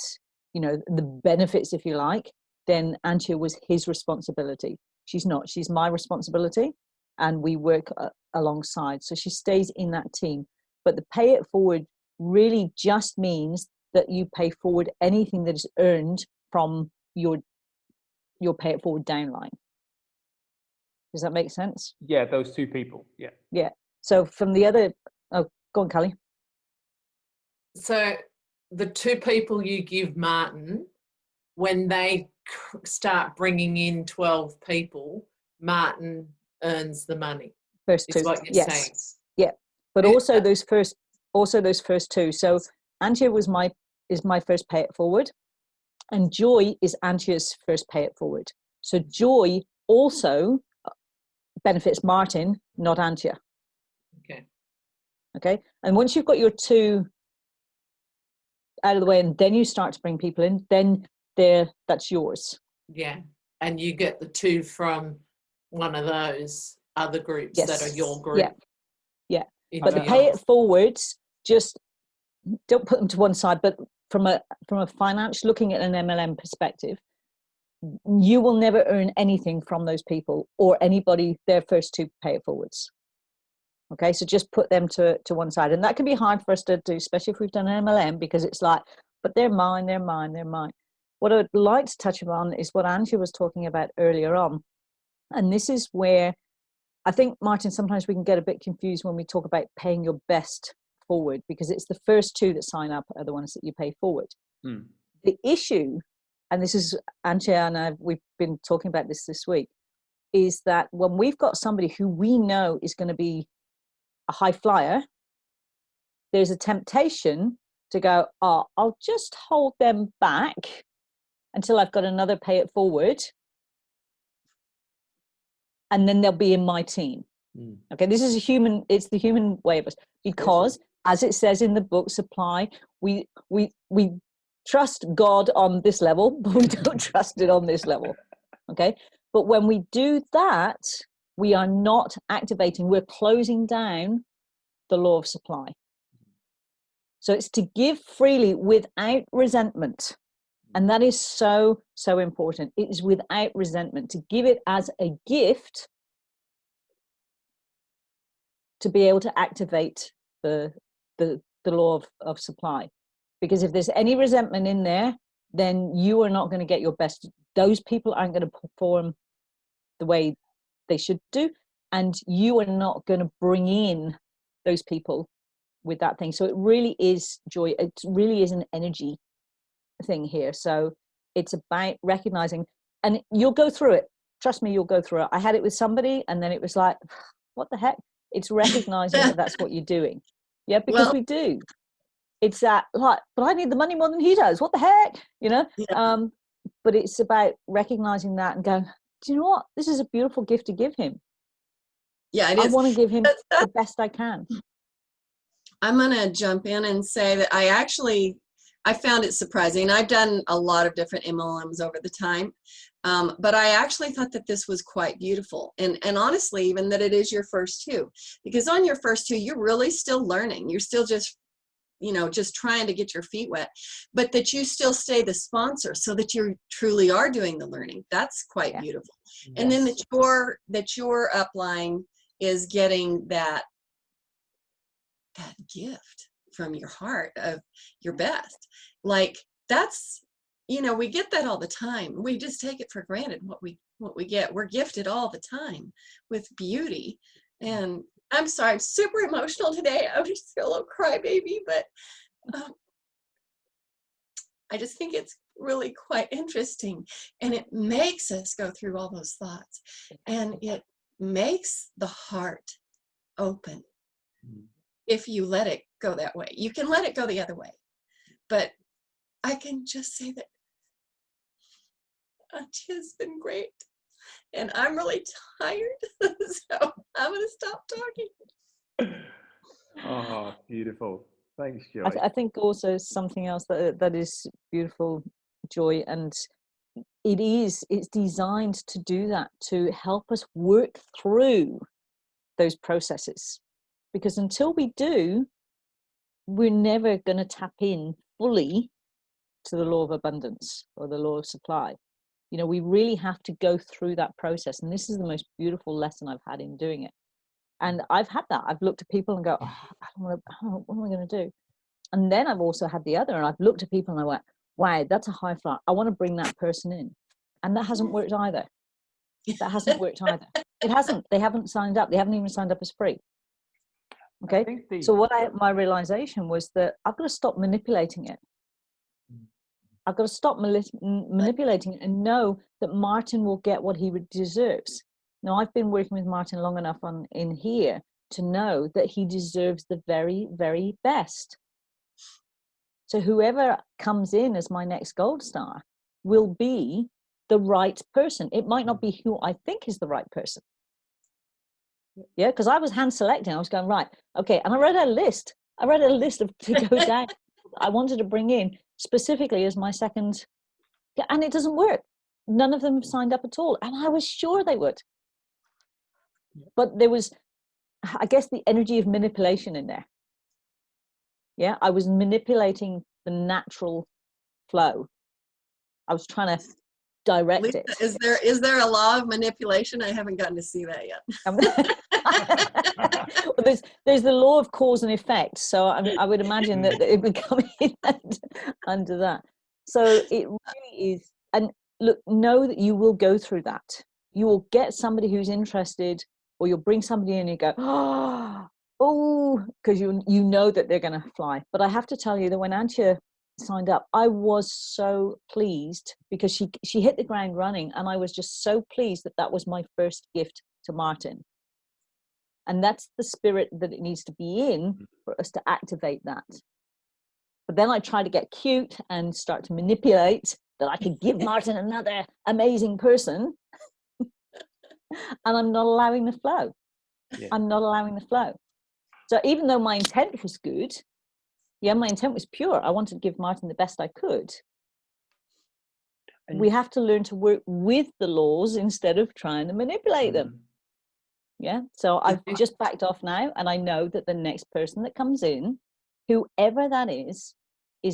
[SPEAKER 2] the benefits, if you like, then Antje was his responsibility. She's not, she's my responsibility, and we work alongside. So she stays in that team. But the pay it forward really just means that you pay forward anything that is earned from your pay it forward downline. Does that make sense?
[SPEAKER 1] Yeah, those two people. Yeah.
[SPEAKER 2] Yeah. So from the other, oh, go on, Callie.
[SPEAKER 4] So the two people you give Martin, when they start bringing in 12 people, Martin earns the money.
[SPEAKER 2] First two.
[SPEAKER 4] Is what you're saying.
[SPEAKER 2] Yeah. But also those first two. So Antje is my first pay it forward, and Joy is Antje's first pay it forward. So Joy also benefits Martin, not Antje. Okay. And once you've got your two out of the way, and then you start to bring people in, then that's yours.
[SPEAKER 4] Yeah. And you get the two from one of those other groups that are your group.
[SPEAKER 2] Yeah. But the pay it forwards, just don't put them to one side, but from a financial, looking at an MLM perspective, you will never earn anything from those people or anybody, their first two pay it forwards. Okay, so just put them to one side. And that can be hard for us to do, especially if we've done an MLM, because it's like, but they're mine. What I'd like to touch upon is what Antje was talking about earlier on. And this is where I think, Martin, sometimes we can get a bit confused when we talk about paying your best forward, because it's the first two that sign up are the ones that you pay forward. The issue, and this is Antje and we've been talking about this week, is that when we've got somebody who we know is going to be a high flyer, there's a temptation to go, oh, I'll just hold them back until I've got another pay it forward, and then they'll be in my team. Okay, this is it's the human way of us, because as it says in the book, supply, we trust God on this level, but we don't trust it on this level. Okay. But when we do that, we are not activating, we're closing down the law of supply. So it's to give freely without resentment. And that is so, so important. It is without resentment, to give it as a gift, to be able to activate the law of supply. Because if there's any resentment in there, then you are not going to get your best. Those people aren't going to perform the way they should do, and you are not going to bring in those people with that thing. So it really is, Joy, it really is an energy thing here. So it's about recognizing, and you'll go through it. Trust me, you'll go through it. I had it with somebody, and then it was like, what the heck? It's recognizing that that's what you're doing. Yeah, because we do. It's that, like, but I need the money more than he does. What the heck? You know?
[SPEAKER 5] Yeah.
[SPEAKER 2] But it's about recognizing that and going, do you know what? This is a beautiful gift to give him.
[SPEAKER 5] Yeah, it is.
[SPEAKER 2] I want to give him the best I can.
[SPEAKER 5] I'm going to jump in and say that I found it surprising. I've done a lot of different MLMs over the time, but I actually thought that this was quite beautiful. And honestly, even that it is your first two, because on your first two, you're really still learning. You're still just, just trying to get your feet wet, but that you still stay the sponsor so that you truly are doing the learning. That's quite beautiful. Yes. And then that your upline is getting that gift from your heart of your best. Like, that's, we get that all the time. We just take it for granted what we get. We're gifted all the time with beauty. And I'm sorry, I'm super emotional today. I just feel a little crybaby, but I just think it's really quite interesting. And it makes us go through all those thoughts. And it makes the heart open. If you let it go that way. You can let it go the other way. But I can just say that Antje has been great. And I'm really tired. So I'm going to stop talking.
[SPEAKER 1] Oh, beautiful. Thanks, Joy.
[SPEAKER 2] I think also something else that is beautiful, Joy, and it's designed to do that, to help us work through those processes. Because until we do, we're never going to tap in fully to the law of abundance or the law of supply. We really have to go through that process. And this is the most beautiful lesson I've had in doing it. And I've had that. I've looked at people and go, what am I going to do? And then I've also had the other, and I've looked at people and I went, wow, that's a high flyer. I want to bring that person in. And that hasn't worked either. That hasn't worked either. It hasn't. They haven't signed up. They haven't even signed up as free. Okay. So my realization was that I've got to stop manipulating it. I've got to stop manipulating it and know that Martin will get what he deserves. Now, I've been working with Martin long enough in here to know that he deserves the very, very best. So whoever comes in as my next gold star will be the right person. It might not be who I think is the right person. Yeah, because I was hand selecting. I was going, right, okay. And I read a list. To go down. I wanted to bring in specifically as my second, and it doesn't work. None of them have signed up at all. And I was sure they would. But there was, I guess, the energy of manipulation in there. Yeah, I was manipulating the natural flow. I was trying to direct
[SPEAKER 5] Lisa,
[SPEAKER 2] it.
[SPEAKER 5] Is there a law of manipulation? I haven't gotten to see that yet.
[SPEAKER 2] Well, there's the law of cause and effect. So I would imagine that it would come in under that. So it really is. And look, know that you will go through that. You will get somebody who's interested, or you'll bring somebody in and you go, oh, because you know that they're going to fly. But I have to tell you that when Antje signed up, I was so pleased because she hit the ground running, and I was just so pleased that was my first gift to Martin. And that's the spirit that it needs to be in for us to activate that. But then I try to get cute and start to manipulate that I could give Martin another amazing person. And I'm not allowing the flow. Yeah. I'm not allowing the flow. So even though my intent was good, yeah, my intent was pure. I wanted to give Martin the best I could. We have to learn to work with the laws instead of trying to manipulate them. Yeah. So I've just backed off now, and I know that the next person that comes in, whoever that is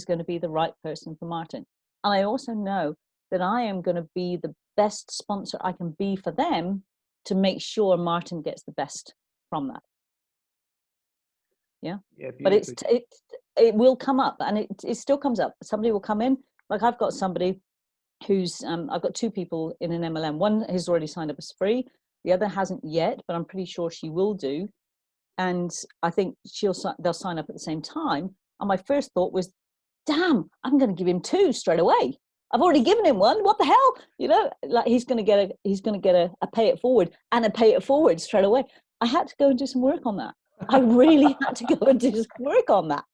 [SPEAKER 2] going to be the right person for Martin. And I also know that I am going to be the best sponsor I can be for them to make sure Martin gets the best from that. Yeah. But it will come up, and it still comes up. Somebody will come in. Like I've got somebody who's I've got 2 people in an MLM. One has already signed up as free. The other hasn't yet, but I'm pretty sure she will do. And I think they'll sign up at the same time. And my first thought was, damn, I'm going to give him 2 straight away. I've already given him 1. What the hell? You know, like he's going to get a pay it forward and a pay it forward straight away. I had to go and do some work on that. I really had to go and do some work on that.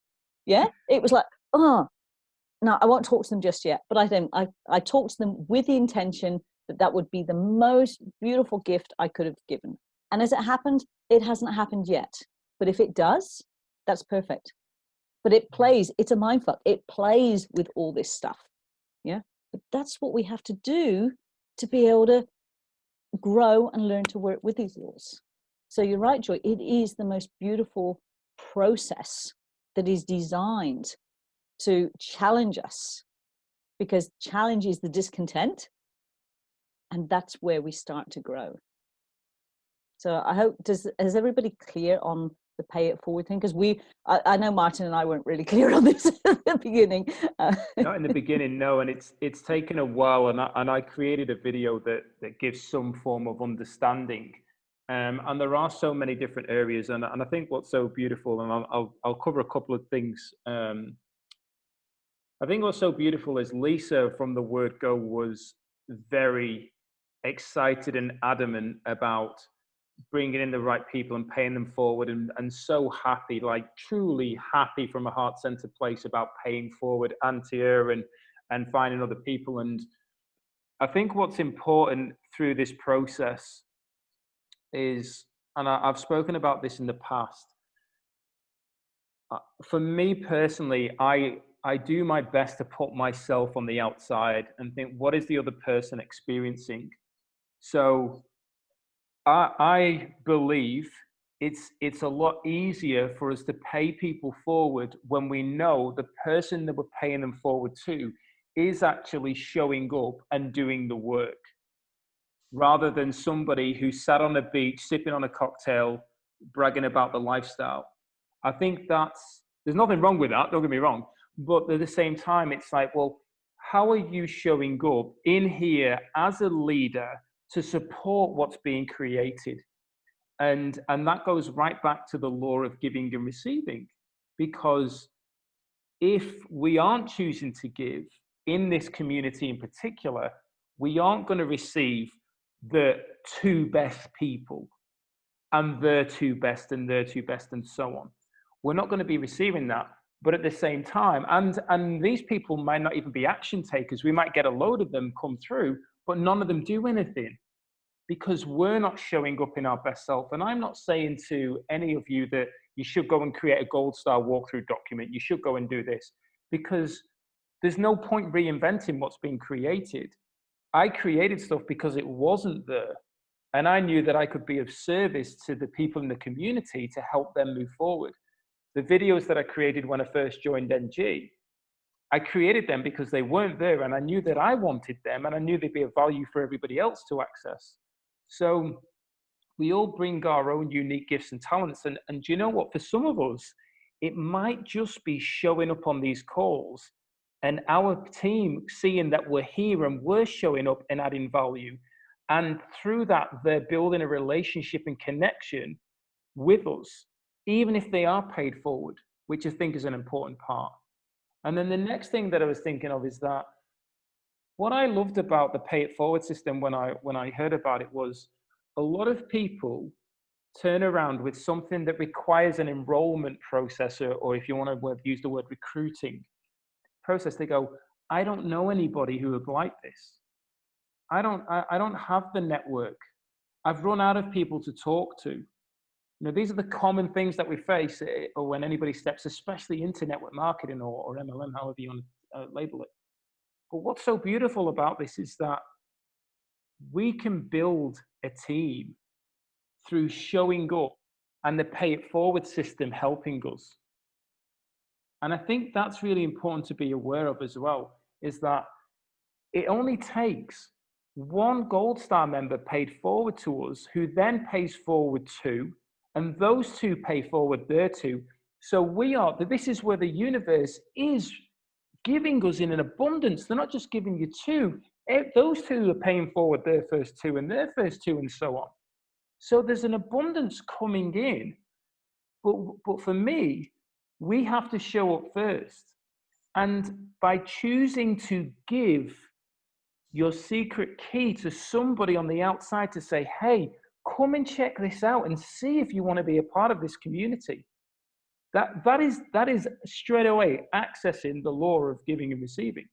[SPEAKER 2] Yeah. It was like, oh, no, I won't talk to them just yet. But I talked to them with the intention that would be the most beautiful gift I could have given. And as it happened, it hasn't happened yet. But if it does, that's perfect. But it's a mindfuck. It plays with all this stuff. Yeah. But that's what we have to do to be able to grow and learn to work with these laws. So you're right, Joy. It is the most beautiful process that is designed to challenge us, because challenge is the discontent. And that's where we start to grow. So I hope, is everybody clear on the pay it forward thing? Because I know Martin and I weren't really clear on this at the beginning.
[SPEAKER 1] Not in the beginning, no. And it's taken a while, and I created a video that gives some form of understanding. And there are so many different areas, and I think what's so beautiful, and I'll cover a couple of things. I think what's so beautiful is Lisa from the word go was very excited and adamant about bringing in the right people and paying them forward, and so happy, like truly happy from a heart-centered place about paying forward Antje and finding other people. And I think what's important through this process is, and I've spoken about this in the past, for me personally, I do my best to put myself on the outside and think, what is the other person experiencing? So I believe it's a lot easier for us to pay people forward when we know the person that we're paying them forward to is actually showing up and doing the work, rather than somebody who sat on a beach sipping on a cocktail bragging about the lifestyle. I think there's nothing wrong with that, don't get me wrong, but at the same time it's like, well, how are you showing up in here as a leader to support what's being created? And that goes right back to the law of giving and receiving, because if we aren't choosing to give in this community in particular, we aren't going to receive the 2 best people and their 2 best and their 2 best and so on. We're not going to be receiving that. But at the same time, and these people might not even be action takers. We might get a load of them come through, but none of them do anything, because we're not showing up in our best self. And I'm not saying to any of you that you should go and create a gold star walkthrough document. You should go and do this, because there's no point reinventing what's been created. I created stuff because it wasn't there. And I knew that I could be of service to the people in the community to help them move forward. The videos that I created when I first joined NG, I created them because they weren't there, and I knew that I wanted them, and I knew they'd be of value for everybody else to access. So we all bring our own unique gifts and talents. And do you know what? For some of us, it might just be showing up on these calls and our team seeing that we're here and we're showing up and adding value. And through that, they're building a relationship and connection with us, even if they are paid forward, which I think is an important part. And then the next thing that I was thinking of is that what I loved about the pay it forward system when I heard about it was a lot of people turn around with something that requires an enrollment process, or if you want to use the word recruiting process, they go, I don't know anybody who would like this. I don't have the network. I've run out of people to talk to. You know, these are the common things that we face or when anybody steps, especially into network marketing or MLM, however you want to label it. But what's so beautiful about this is that we can build a team through showing up and the pay it forward system helping us. And I think that's really important to be aware of as well, is that it only takes one Gold Star member paid forward to us, who then pays forward two, and those two pay forward their two. So this is where the universe is giving us in an abundance. They're not just giving you two. Those two are paying forward their first two and their first two and so on. So there's an abundance coming in. But for me, we have to show up first. And by choosing to give your secret key to somebody on the outside to say, hey, come and check this out and see if you want to be a part of this community. That is straight away accessing the law of giving and receiving.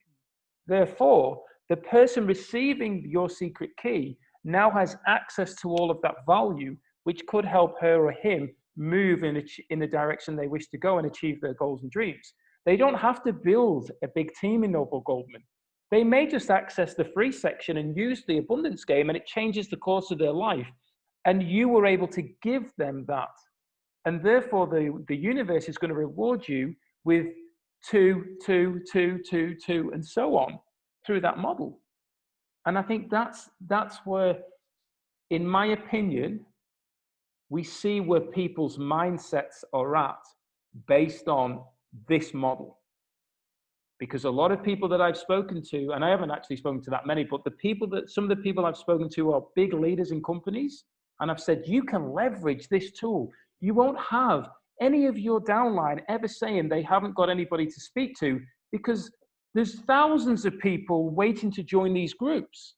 [SPEAKER 1] Therefore, the person receiving your secret key now has access to all of that value, which could help her or him move in the direction they wish to go and achieve their goals and dreams. They don't have to build a big team in Noble Goldman. They may just access the free section and use the abundance game, and it changes the course of their life. And you were able to give them that. And therefore, the universe is going to reward you with two, and so on through that model. And I think that's where, in my opinion, we see where people's mindsets are at based on this model. Because a lot of people that I've spoken to, and I haven't actually spoken to that many, but some of the people I've spoken to are big leaders in companies, and I've said, you can leverage this tool. You won't have any of your downline ever saying they haven't got anybody to speak to, because there's thousands of people waiting to join these groups.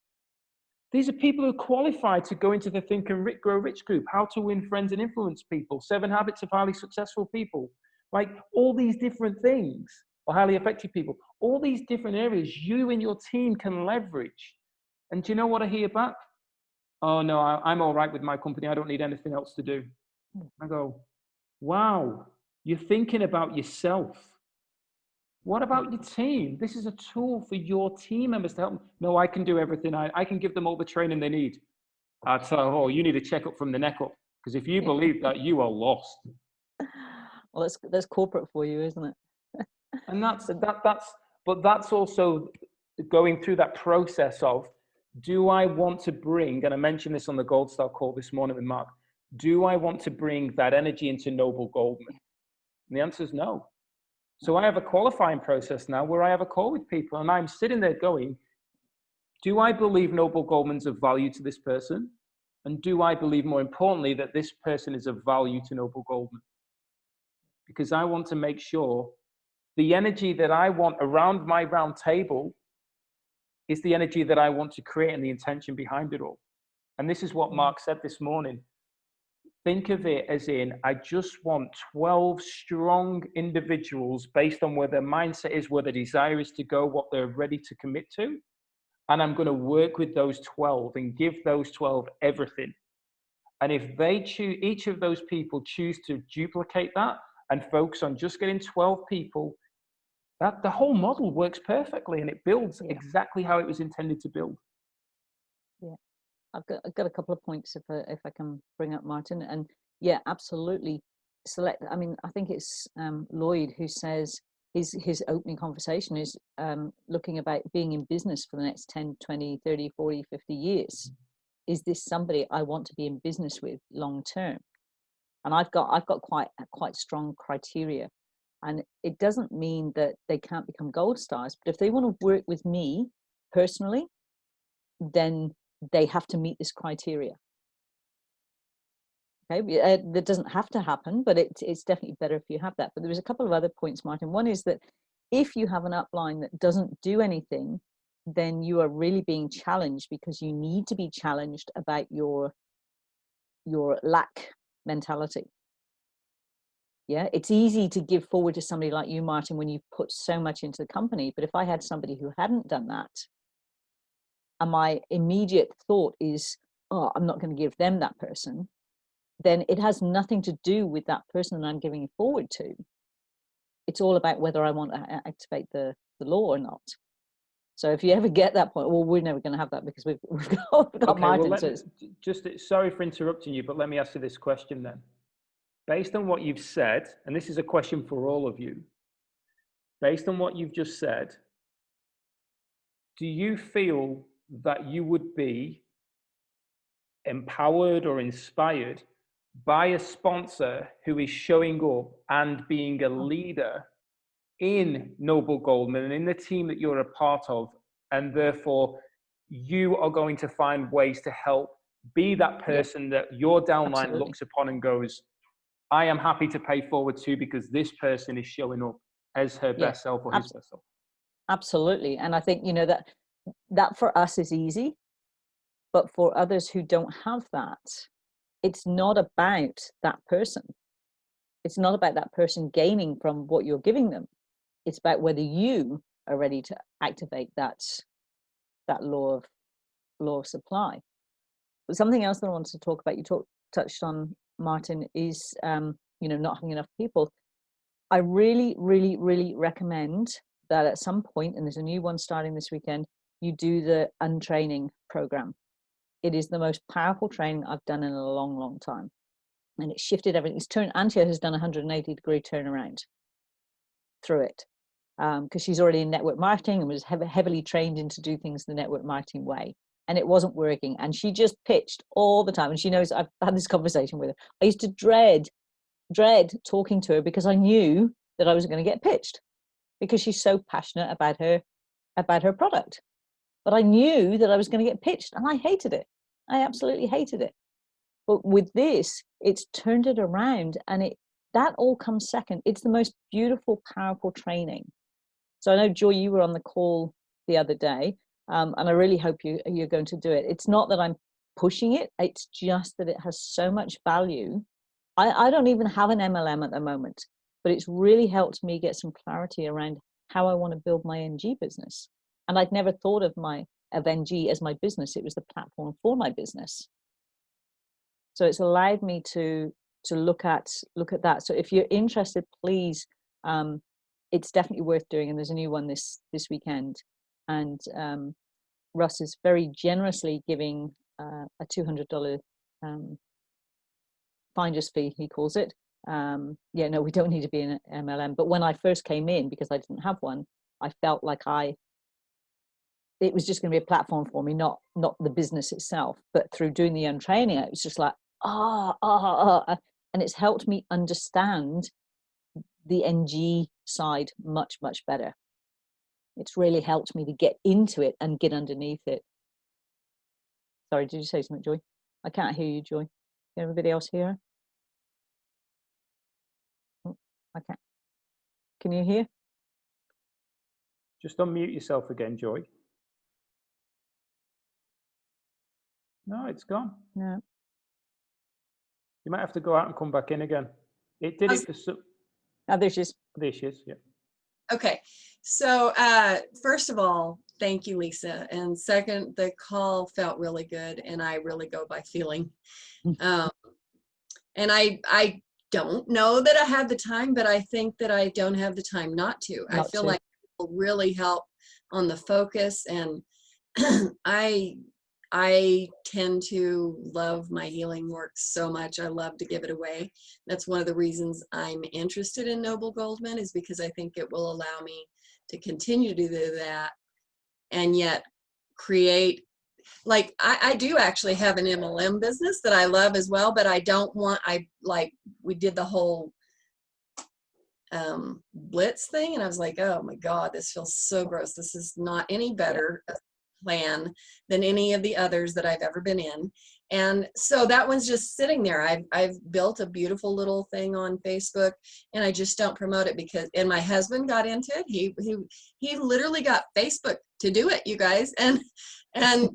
[SPEAKER 1] These are people who are qualified to go into the Think and Grow Rich group, How to Win Friends and Influence People, 7 Habits of Highly Successful People, like all these different things, or highly effective people, all these different areas you and your team can leverage. And do you know what I hear back? Oh no, I'm all right with my company. I don't need anything else to do. I go, wow, you're thinking about yourself. What about your team? This is a tool for your team members to help them. No, I can do everything. I can give them all the training they need. So, you need a checkup from the neck up. Because if you believe that, you are lost.
[SPEAKER 2] Well, that's corporate for you, isn't it?
[SPEAKER 1] And that's also going through that process of, do I want to bring, and I mentioned this on the Gold Star call this morning with Mark, do I want to bring that energy into Noble Goldman? And the answer is no. So I have a qualifying process now where I have a call with people, and I'm sitting there going, do I believe Noble Goldman's of value to this person? And do I believe, more importantly, that this person is of value to Noble Goldman? Because I want to make sure the energy that I want around my round table is the energy that I want to create and the intention behind it all. And this is what Mark said this morning. Think of it as in, I just want 12 strong individuals based on where their mindset is, where their desire is to go, what they're ready to commit to. And I'm going to work with those 12 and give those 12 everything. And if they choose, each of those people choose to duplicate that and focus on just getting 12 people, that the whole model works perfectly, and it builds exactly how it was intended to build.
[SPEAKER 2] Yeah. I've got a couple of points if I can bring up, Martin. And yeah, absolutely. I mean, I think it's Lloyd who says his opening conversation is looking about being in business for the next 10, 20, 30, 40, 50 years. Is this somebody I want to be in business with long term? And I've got quite strong criteria. And it doesn't mean that they can't become gold stars, but if they want to work with me personally, then they have to meet this criteria. Okay, that doesn't have to happen, but it's definitely better if you have that. But there's a couple of other points, Martin. One is that if you have an upline that doesn't do anything, then you are really being challenged, because you need to be challenged about your lack mentality. Yeah, it's easy to give forward to somebody like you, Martin, when you've put so much into the company. But if I had somebody who hadn't done that, and my immediate thought is, oh, I'm not going to give them that person, then it has nothing to do with that person that I'm giving it forward to. It's all about whether I want to activate the law or not. So if you ever get that point, well, we're never going to have that because we've got
[SPEAKER 1] Okay,
[SPEAKER 2] Martin.
[SPEAKER 1] well,
[SPEAKER 2] So
[SPEAKER 1] just sorry for interrupting you, but let me ask you this question then. Based on what you've said, and this is a question for all of you, based on what you've just said, do you feel that you would be empowered or inspired by a sponsor who is showing up and being a leader in Noble Goldman and in the team that you're a part of, and therefore you are going to find ways to help be that person that your downline
[SPEAKER 2] Absolutely.
[SPEAKER 1] looks upon and goes, I am happy to pay forward to because this person is showing up as her best self or his best self.
[SPEAKER 2] Absolutely. And I think, you know, that for us is easy, but for others who don't have that, it's not about that person. It's not about that person gaining from what you're giving them. It's about whether you are ready to activate that law of supply. But something else that I wanted to talk about, you touched on, Martin, is you know, not having enough people. I really, really, really recommend that at some point, and there's a new one starting this weekend, you do the untraining program. It is the most powerful training I've done in a long, long time. And it shifted everything. Antje has done a 180-degree turnaround through it, because she's already in network marketing and was heavily trained in to do things the network marketing way. And it wasn't working. And she just pitched all the time. And she knows I've had this conversation with her. I used to dread talking to her because I knew that I was going to get pitched because she's so passionate about her product. But I knew that I was going to get pitched and I hated it. I absolutely hated it. But with this, it's turned it around, and that all comes second. It's the most beautiful, powerful training. So I know, Joy, you were on the call the other day, and I really hope you're going to do it. It's not that I'm pushing it. It's just that it has so much value. I don't even have an MLM at the moment, but it's really helped me get some clarity around how I want to build my NG business. And I'd never thought of NG as my business. It was the platform for my business. So it's allowed me to look at that. So if you're interested, please, it's definitely worth doing. And there's a new one this weekend. And Russ is very generously giving a $200 finder's fee, he calls it. Yeah, no, we don't need to be in an MLM. But when I first came in, because I didn't have one, I felt like it was just going to be a platform for me, not the business itself. But through doing the untraining, it was just like, and it's helped me understand the NG side much, much better. It's really helped me to get into it and get underneath it. Sorry, did you say something, Joy? I can't hear you, Joy. Can everybody else hear her? Oh, I can't. Can you hear?
[SPEAKER 1] Just unmute yourself again, Joy. No, it's gone.
[SPEAKER 2] No.
[SPEAKER 1] You might have to go out and come back in again. It did it for some.
[SPEAKER 2] Oh, there she is.
[SPEAKER 1] There she is, yeah.
[SPEAKER 5] Okay, so first of all, thank you, Lisa. And second, the call felt really good, and I really go by feeling. And I don't know that I have the time, but I think that I don't have the time not to. I feel like it will really help on the focus, and I tend to love my healing work so much. I love to give it away. That's one of the reasons I'm interested in Noble Goldman, is because I think it will allow me to continue to do that and yet create, like, I do actually have an MLM business that I love as well, but I don't want, we did the whole blitz thing, and I was like, oh my God, this feels so gross. This is not any better plan than any of the others that I've ever been in. And so that one's just sitting there. I've built a beautiful little thing on Facebook, and I just don't promote it because, and my husband got into it. He literally got Facebook to do it, you guys. And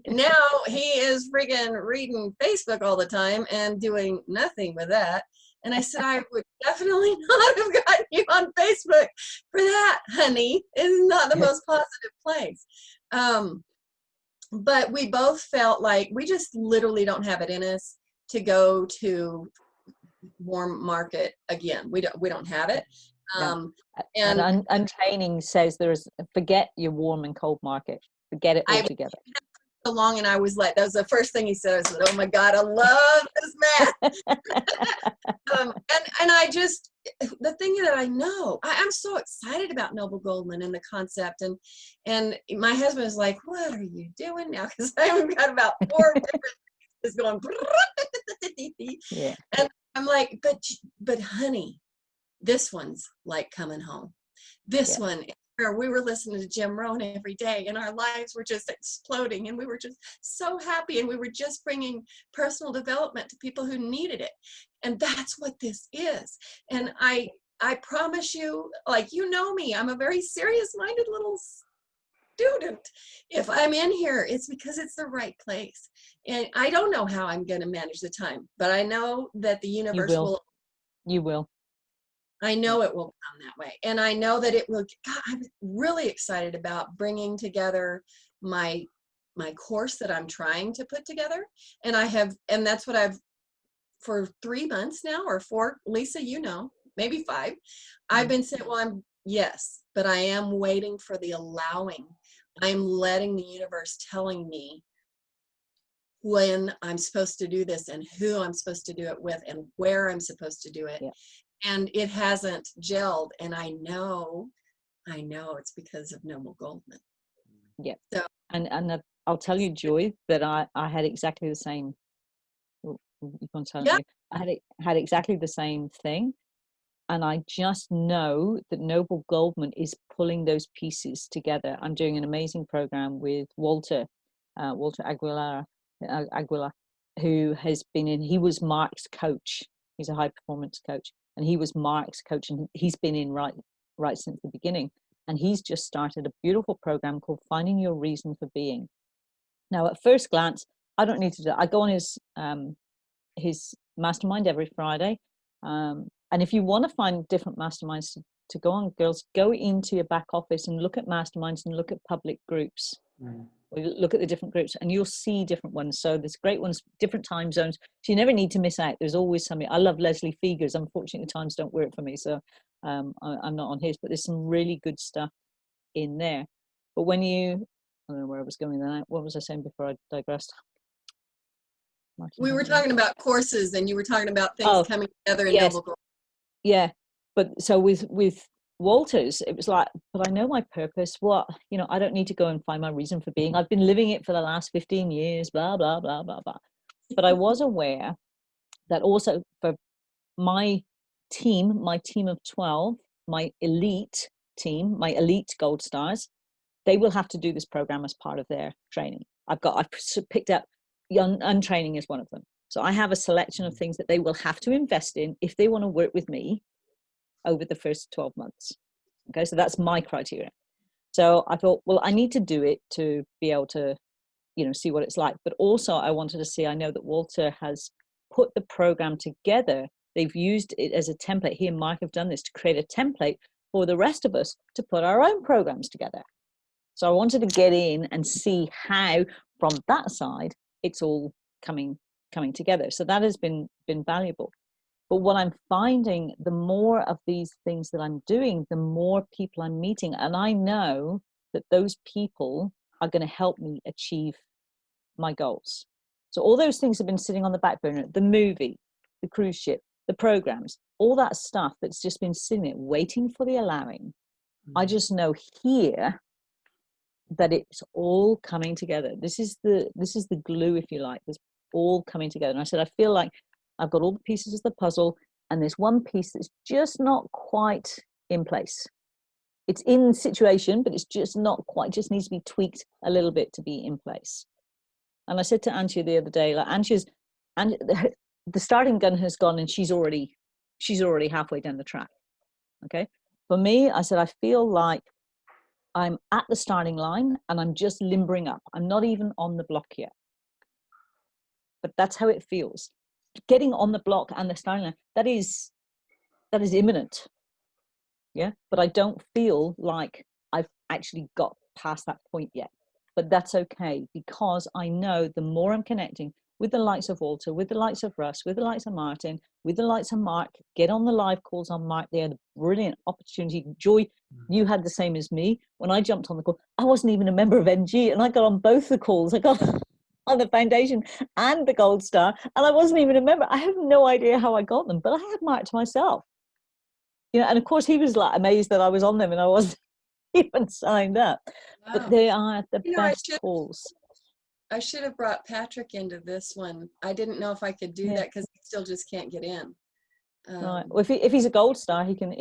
[SPEAKER 5] now he is friggin' reading Facebook all the time and doing nothing with that. And I said, I would definitely not have gotten you on Facebook for that, honey. It's not the most positive place. But we both felt like we just literally don't have it in us to go to warm market again. We don't have it.
[SPEAKER 2] No.
[SPEAKER 5] And
[SPEAKER 2] Untraining says forget your warm and cold market. Forget it altogether.
[SPEAKER 5] So long, and I was like, that was the first thing he said. I said, "Oh my God, I love this man." And I just, the thing that I know, I'm so excited about Noble Goldman and the concept, and my husband is like, "What are you doing now?" Because I've got about 4 different things going.
[SPEAKER 2] Yeah.
[SPEAKER 5] And I'm like, but honey, this one's like coming home. This one, where we were listening to Jim Rohn every day, and our lives were just exploding, and we were just so happy, and we were just bringing personal development to people who needed it. And that's what this is. And I promise you, like, you know me, I'm a very serious-minded little student. If I'm in here, it's because it's the right place. And I don't know how I'm going to manage the time, but I know that the universe will.
[SPEAKER 2] You will.
[SPEAKER 5] I know it will come that way. And I know that it will. God, I'm really excited about bringing together my course that I'm trying to put together. And and that's what I've, for 3 months now, or 4, Lisa, you know, maybe 5, I've been saying, well, yes, but I am waiting for the allowing. I'm letting the universe telling me when I'm supposed to do this, and who I'm supposed to do it with, and where I'm supposed to do it.
[SPEAKER 2] Yeah.
[SPEAKER 5] And it hasn't gelled, and I know it's because of Noble Goldman.
[SPEAKER 2] Yeah.
[SPEAKER 5] So,
[SPEAKER 2] and I'll tell you, Joy, that I had exactly the same. You can tell me. I had exactly the same thing, and I just know that Noble Goldman is pulling those pieces together. I'm doing an amazing program with Walter Aguilar, who has been in. He was Mark's coach. He's a high performance coach, and he was Mark's coach, and he's been in right since the beginning. And he's just started a beautiful program called Finding Your Reason for Being. Now, at first glance, I don't need to do it. I go on his mastermind every Friday. And if you want to find different masterminds to go on, girls, go into your back office and look at masterminds and look at public groups. Or look at the different groups, and you'll see different ones. So there's great ones, different time zones. So you never need to miss out. There's always something. I love Leslie Fegers. Unfortunately, the times don't work for me, so I'm not on his. But there's some really good stuff in there. But when I don't know where I was going then. What was I saying before I digressed?
[SPEAKER 5] we were talking about courses, and you were talking about things coming together in Noble Goldman.
[SPEAKER 2] Yeah, but so with Walters, it was like, but I know my purpose. I don't need to go and find my reason for being. I've been living it for the last 15 years, blah, blah, blah, blah, blah. But I was aware that also for my team of 12, my elite team, my elite gold stars, they will have to do this program as part of their training. I've picked up untraining is one of them. So I have a selection of things that they will have to invest in if they want to work with me over the first 12 months. Okay, so that's my criteria. So I thought, well, I need to do it to be able to, see what it's like. But also I wanted to see, I know that Walter has put the program together. They've used it as a template. He and Mark have done this to create a template for the rest of us to put our own programs together. So I wanted to get in and see how from that side, it's all coming together. So that has been valuable. But what I'm finding, the more of these things that I'm doing, the more people I'm meeting. And I know that those people are going to help me achieve my goals. So all those things have been sitting on the back burner, the movie, the cruise ship, the programs, all that stuff that's just been sitting there waiting for the allowing. I just know here that it's all coming together. This is the glue, if you like. It's all coming together. And I said, I feel like I've got all the pieces of the puzzle, and there's one piece that's just not quite in place. It's in situation, but it's just not quite, just needs to be tweaked a little bit to be in place. And I said to Antje the other day, like, the starting gun has gone, and she's already halfway down the track. Okay. For me, I said, I feel like I'm at the starting line and I'm just limbering up. I'm not even on the block yet. But that's how it feels. Getting on the block and the starting line, that is imminent. Yeah. But I don't feel like I've actually got past that point yet. But that's okay, because I know the more I'm connecting with the likes of Walter, with the likes of Russ, with the likes of Martin, with the likes of Mark, get on the live calls on Mark. They had a brilliant opportunity. Joy, you had the same as me. When I jumped on the call, I wasn't even a member of NG, and I got on both the calls. I got on the foundation and the Gold Star, and I wasn't even a member. I have no idea how I got them, but I had Mark to myself. You know, and of course he was like amazed that I was on them and I wasn't even signed up.
[SPEAKER 6] Wow.
[SPEAKER 2] But they are the
[SPEAKER 5] You know,
[SPEAKER 2] best calls.
[SPEAKER 5] I should have brought Patrick into this one. I didn't know if I could do
[SPEAKER 2] Yeah.
[SPEAKER 5] that because he still just can't get in.
[SPEAKER 2] Right. Well, if he's a Gold Star, he can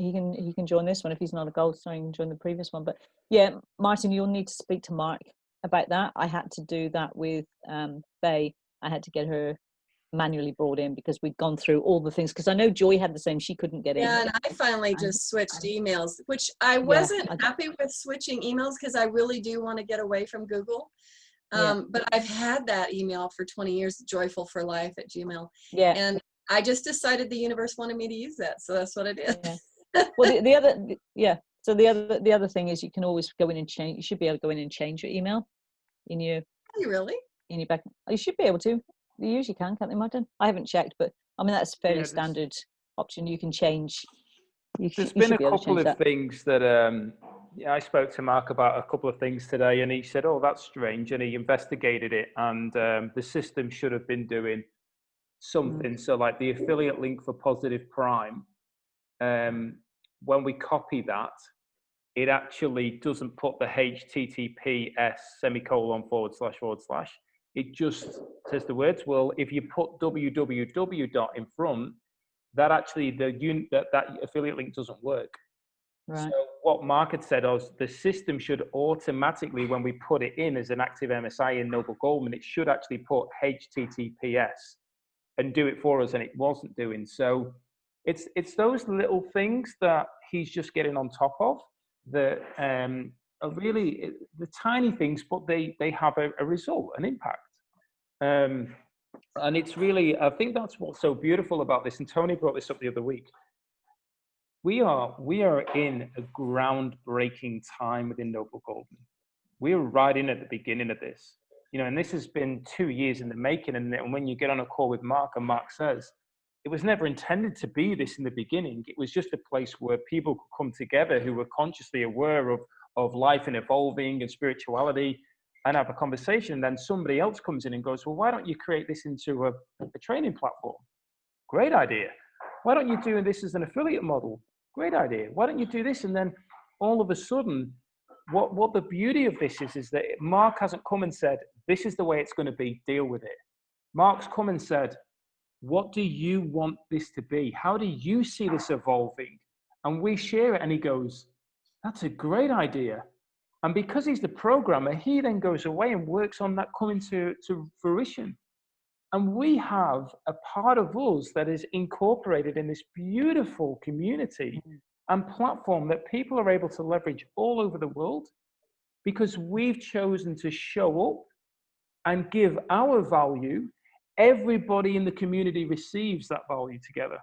[SPEAKER 2] join this one. If he's not a Gold Star, he can join the previous one. But yeah, Martin, you'll need to speak to Mark about that. I had to do that with Faye. I had to get her manually brought in because we'd gone through all the things. Because I know Joy had the same; she couldn't get in.
[SPEAKER 5] Yeah, and I finally just switched emails, which I wasn't happy with switching emails because I really do want to get away from Google. But I've had that email for 20 years, joyfulforlife@gmail.
[SPEAKER 2] Yeah.
[SPEAKER 5] And I just decided the universe wanted me to use that, so that's what I did.
[SPEAKER 2] Yeah. Well, the other, yeah. So the other thing is you can always go in and change. You should be able to go in and change your email in your.
[SPEAKER 5] Are you really?
[SPEAKER 2] In your back. You should be able to. You usually can, can't they, Martin? I haven't checked, but I mean that's a fairly standard option. You can change.
[SPEAKER 1] There's been a couple of things that I spoke to Mark about a couple of things today, and he said, "Oh, that's strange," and he investigated it, and the system should have been doing something. So, like the affiliate link for Positive Prime, when we copy that, it actually doesn't put the HTTPS // It just says the words. Well, if you put www. in front, that actually that affiliate link doesn't work. Right. So what Mark had said was the system should automatically, when we put it in as an active MSI in Noble Goldman, it should actually put HTTPS and do it for us, and it wasn't doing. So it's those little things that he's just getting on top of that are really the tiny things, but they have a result, an impact. And it's really, I think that's what's so beautiful about this. And Tony brought this up the other week. We are in a groundbreaking time within Noble Goldman. We're right in at the beginning of this, you know, and this has been 2 years in the making. And when you get on a call with Mark, and Mark says, it was never intended to be this in the beginning. It was just a place where people could come together who were consciously aware of life and evolving and spirituality and have a conversation. And then somebody else comes in and goes, well, why don't you create this into a training platform? Great idea. Why don't you do this as an affiliate model? Great idea. Why don't you do this? And then all of a sudden, what the beauty of this is that Mark hasn't come and said, this is the way it's going to be, deal with it. Mark's come and said, what do you want this to be? How do you see this evolving? And we share it, and he goes, that's a great idea. And because he's the programmer, he then goes away and works on that coming to fruition. And we have a part of us that is incorporated in this beautiful community and platform that people are able to leverage all over the world because we've chosen to show up and give our value. Everybody in the community receives that value together.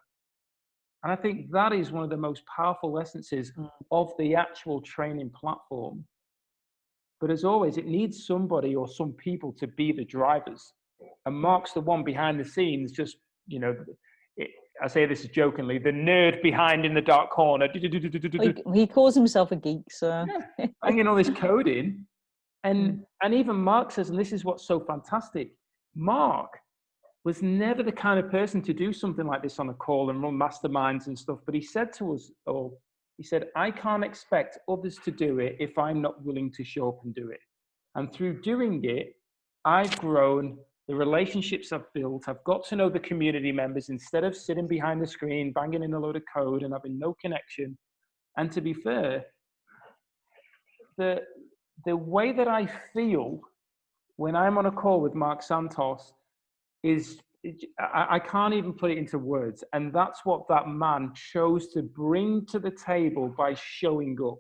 [SPEAKER 1] And I think that is one of the most powerful essences of the actual training platform. But as always, it needs somebody or some people to be the drivers. And Mark's the one behind the scenes, just, you know, I say this jokingly, the nerd behind in the dark corner.
[SPEAKER 2] He calls himself a geek, so.
[SPEAKER 1] Yeah, hanging all this code in. And even Mark says, and this is what's so fantastic, Mark was never the kind of person to do something like this on a call and run masterminds and stuff. But he said to us, he said, I can't expect others to do it if I'm not willing to show up and do it. And through doing it, I've grown, the relationships I've built, I've got to know the community members instead of sitting behind the screen, banging in a load of code and having no connection. And to be fair, the way that I feel when I'm on a call with Mark Santos is, I can't even put it into words. And that's what that man chose to bring to the table by showing up.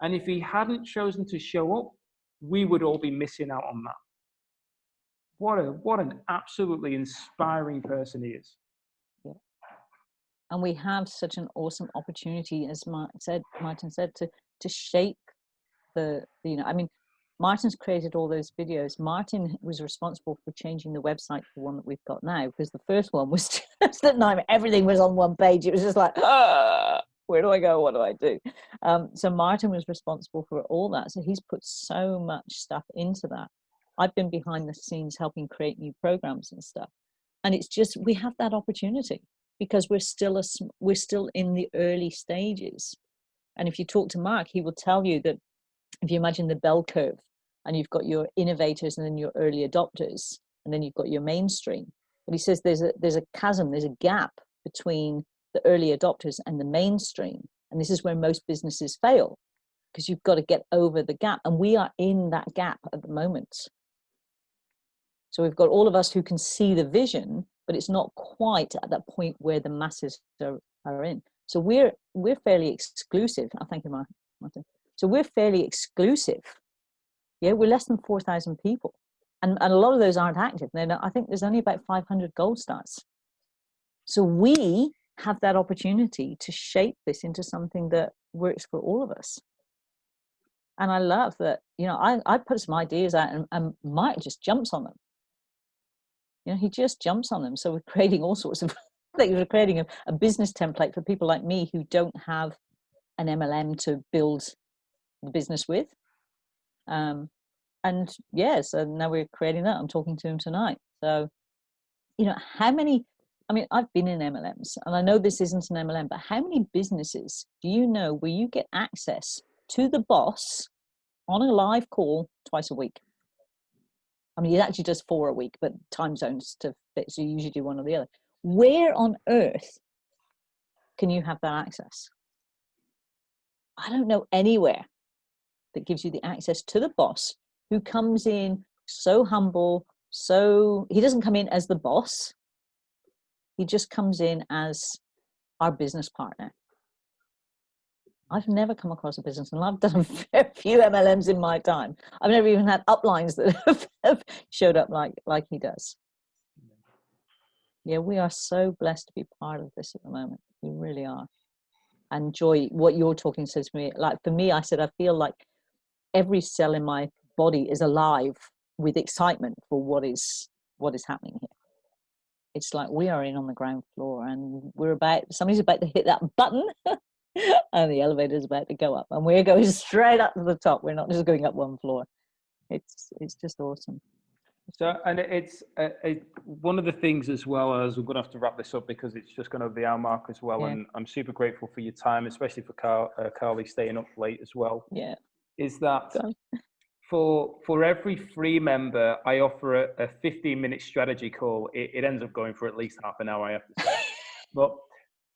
[SPEAKER 1] And if he hadn't chosen to show up, we would all be missing out on that. What an absolutely inspiring person he is.
[SPEAKER 2] Yeah. And we have such an awesome opportunity, as Martin said, to shape the, you know, I mean, Martin's created all those videos. Martin was responsible for changing the website to the one that we've got now, because the first one was just at night, everything was on one page. It was just like, where do I go? What do I do? So Martin was responsible for all that. So he's put so much stuff into that. I've been behind the scenes helping create new programs and stuff. And it's just, we have that opportunity because we're still in the early stages. And if you talk to Mark, he will tell you that if you imagine the bell curve and you've got your innovators and then your early adopters, and then you've got your mainstream. But he says there's a chasm, there's a gap between the early adopters and the mainstream. And this is where most businesses fail, because you've got to get over the gap. And we are in that gap at the moment. So we've got all of us who can see the vision, but it's not quite at that point where the masses are in. So we're fairly exclusive. Oh, thank you, Martin. So we're fairly exclusive. Yeah, we're less than 4,000 people. And a lot of those aren't active. I think there's only about 500 gold stars. So we have that opportunity to shape this into something that works for all of us. And I love that, I put some ideas out and Mike just jumps on them. He just jumps on them. So we're creating all sorts of things. We're creating a business template for people like me who don't have an MLM to build the business with. So now we're creating that. I'm talking to him tonight. So, I've been in MLMs, and I know this isn't an MLM, but how many businesses do you know where you get access to the boss on a live call twice a week? He actually does 4 a week, but time zones to fit, so you usually do one or the other. Where on earth can you have that access? I don't know anywhere that gives you the access to the boss, who comes in so humble, he doesn't come in as the boss. He just comes in as our business partner. I've never come across a business, and I've done a fair few MLMs in my time. I've never even had uplines that have showed up like he does. Yeah, we are so blessed to be part of this at the moment. We really are. And Joy, what you're talking says to me, like for me, I said, I feel like every cell in my body is alive with excitement for what is happening here. It's like we are in on the ground floor, and somebody's about to hit that button and the elevator is about to go up, and we're going straight up to the top. We're not just going up one floor. It's just awesome.
[SPEAKER 1] So, and it's one of the things as well, as we're going to have to wrap this up because it's just going to be the hour mark as well. Yeah. And I'm super grateful for your time, especially for Carly staying up late as well.
[SPEAKER 2] Yeah.
[SPEAKER 1] Is that for every free member, I offer a 15-minute strategy call. It ends up going for at least half an hour, I have to say. But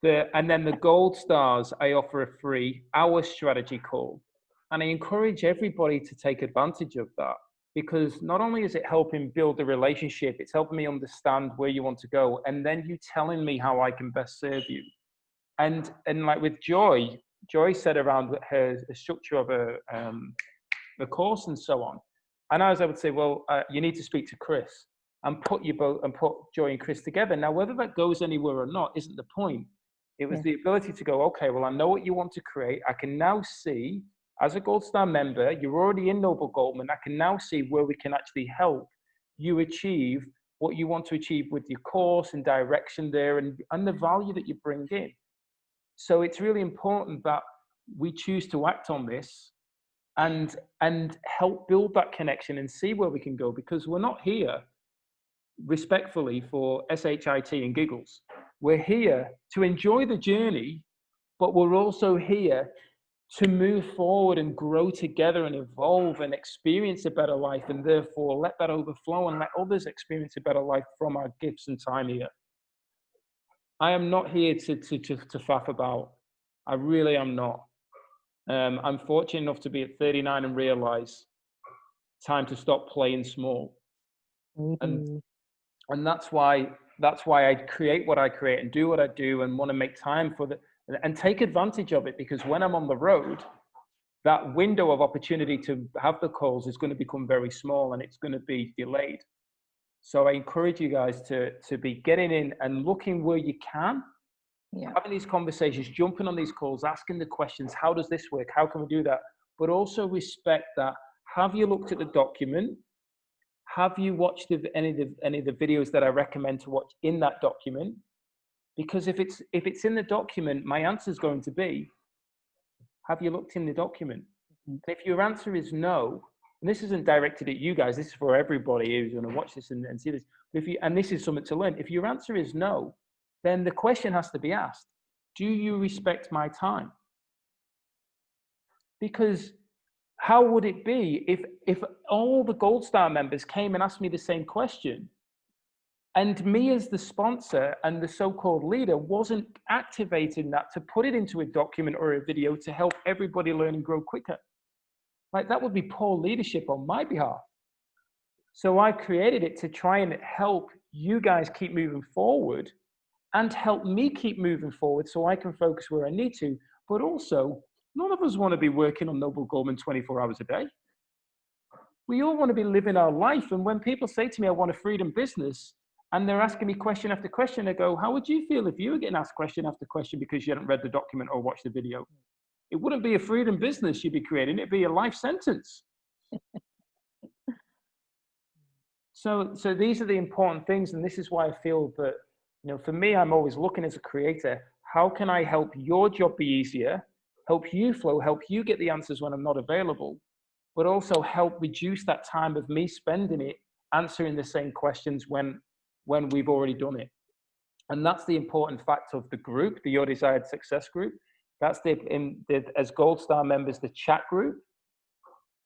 [SPEAKER 1] and then the gold stars, I offer a free hour strategy call. And I encourage everybody to take advantage of that, because not only is it helping build the relationship, it's helping me understand where you want to go. And then you telling me how I can best serve you. And like with Joy said around her structure of a course and so on. And I would say, well, you need to speak to Chris and put Joy and Chris together. Now, whether that goes anywhere or not isn't the point. It was the ability to go, okay, well, I know what you want to create. I can now see, as a Gold Star member, you're already in Noble Goldman. I can now see where we can actually help you achieve what you want to achieve with your course and direction there and the value that you bring in. So it's really important that we choose to act on this and help build that connection and see where we can go, because we're not here respectfully for SHIT and giggles. We're here to enjoy the journey, but we're also here to move forward and grow together and evolve and experience a better life, and therefore let that overflow and let others experience a better life from our gifts and time here. I am not here to faff about. I really am not. I'm fortunate enough to be at 39 and realize time to stop playing small. And that's why I create what I create and do what I do and want to make time for and take advantage of it, because when I'm on the road, that window of opportunity to have the calls is going to become very small and it's going to be delayed. So I encourage you guys to be getting in and looking where you can, having these conversations, jumping on these calls, asking the questions, how does this work? How can we do that? But also respect that have you looked at the document? Have you watched any of the videos that I recommend to watch in that document? Because if it's in the document, my answer is going to be, have you looked in the document? And if your answer is no, and this isn't directed at you guys, this is for everybody who's going to watch this and see this. And this is something to learn. If your answer is no, then the question has to be asked: do you respect my time? Because how would it be if all the Gold Star members came and asked me the same question, and me as the sponsor and the so-called leader wasn't activating that to put it into a document or a video to help everybody learn and grow quicker? Like, that would be poor leadership on my behalf. So I created it to try and help you guys keep moving forward and help me keep moving forward so I can focus where I need to. But also, none of us want to be working on Noble Goldman 24 hours a day. We all want to be living our life. And when people say to me, I want a freedom business, and they're asking me question after question, I go, how would you feel if you were getting asked question after question because you hadn't read the document or watched the video? It wouldn't be a freedom business you'd be creating. It'd be a life sentence. So these are the important things. And this is why I feel that, you know, for me, I'm always looking as a creator, how can I help your job be easier, help you flow, help you get the answers when I'm not available, but also help reduce that time of me spending it answering the same questions when we've already done it. And that's the important fact of the group, the Your Desired Success group. That's as Gold Star members, the chat group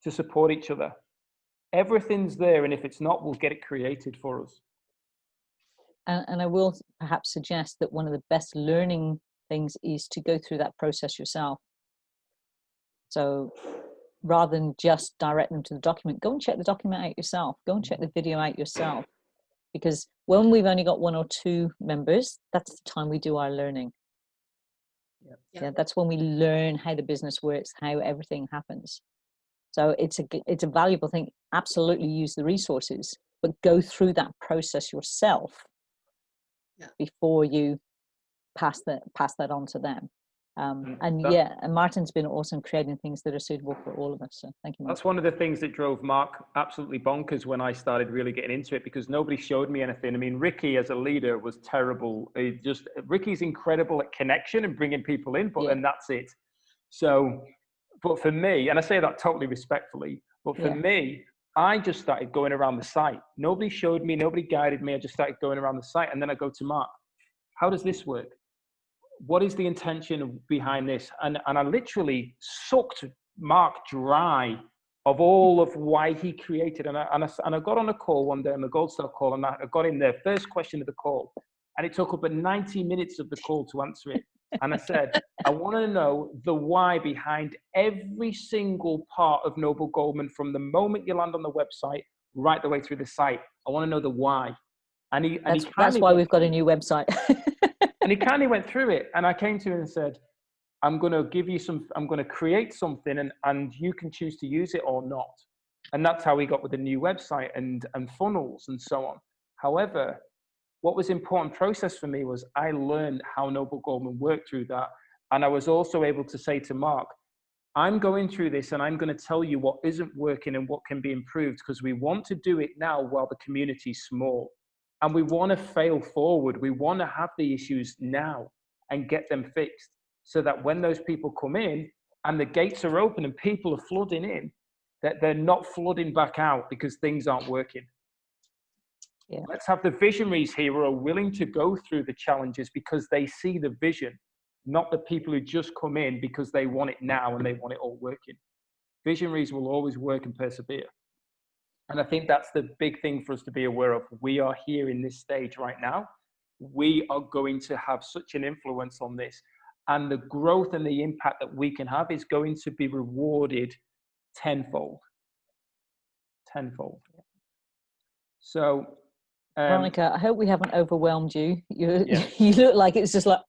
[SPEAKER 1] to support each other. Everything's there, and if it's not, we'll get it created for us.
[SPEAKER 2] And I will perhaps suggest that one of the best learning things is to go through that process yourself. So rather than just direct them to the document, go and check the document out yourself. Go and check the video out yourself. Because when we've only got 1 or 2 members, that's the time we do our learning. Yeah, that's when we learn how the business works, how everything happens. So it's a valuable thing. Absolutely use the resources, but go through that process yourself before you pass that on to them. And Martin's been awesome creating things that are suitable for all of us. So thank you, Martin. That's
[SPEAKER 1] one of the things that drove Mark absolutely bonkers when I started really getting into it, because nobody showed me anything. I mean, Ricky as a leader was terrible. Ricky's incredible at connection and bringing people in, and that's it. So, but for me, and I say that totally respectfully, but for me, I just started going around the site. Nobody showed me, nobody guided me. I just started going around the site, and then I go to Mark. How does this work? What is the intention behind this? And I literally sucked Mark dry of all of why he created. And I got on a call one day, on the Gold Star call, and I got in there, first question of the call, and it took up 90 minutes of the call to answer it. And I said, I want to know the why behind every single part of Noble Goldman, from the moment you land on the website right the way through the site. I want to know the why. And that's
[SPEAKER 2] why we've got a new website.
[SPEAKER 1] And he kindly went through it, and I came to him and said, I'm going to create something, and you can choose to use it or not. And that's how we got with the new website and funnels and so on. However, what was important process for me was I learned how Noble Goldman worked through that. And I was also able to say to Mark, I'm going through this and I'm going to tell you what isn't working and what can be improved, because we want to do it now while the community's small. And we want to fail forward. We want to have the issues now and get them fixed, so that when those people come in and the gates are open and people are flooding in, that they're not flooding back out because things aren't working. Yeah. Let's have the visionaries here who are willing to go through the challenges because they see the vision, not the people who just come in because they want it now and they want it all working. Visionaries will always work and persevere. And I think that's the big thing for us to be aware of. We are here in this stage right now. We are going to have such an influence on this. And the growth and the impact that we can have is going to be rewarded tenfold. Tenfold. So,
[SPEAKER 2] Veronica, I hope we haven't overwhelmed you. You look like it's just like,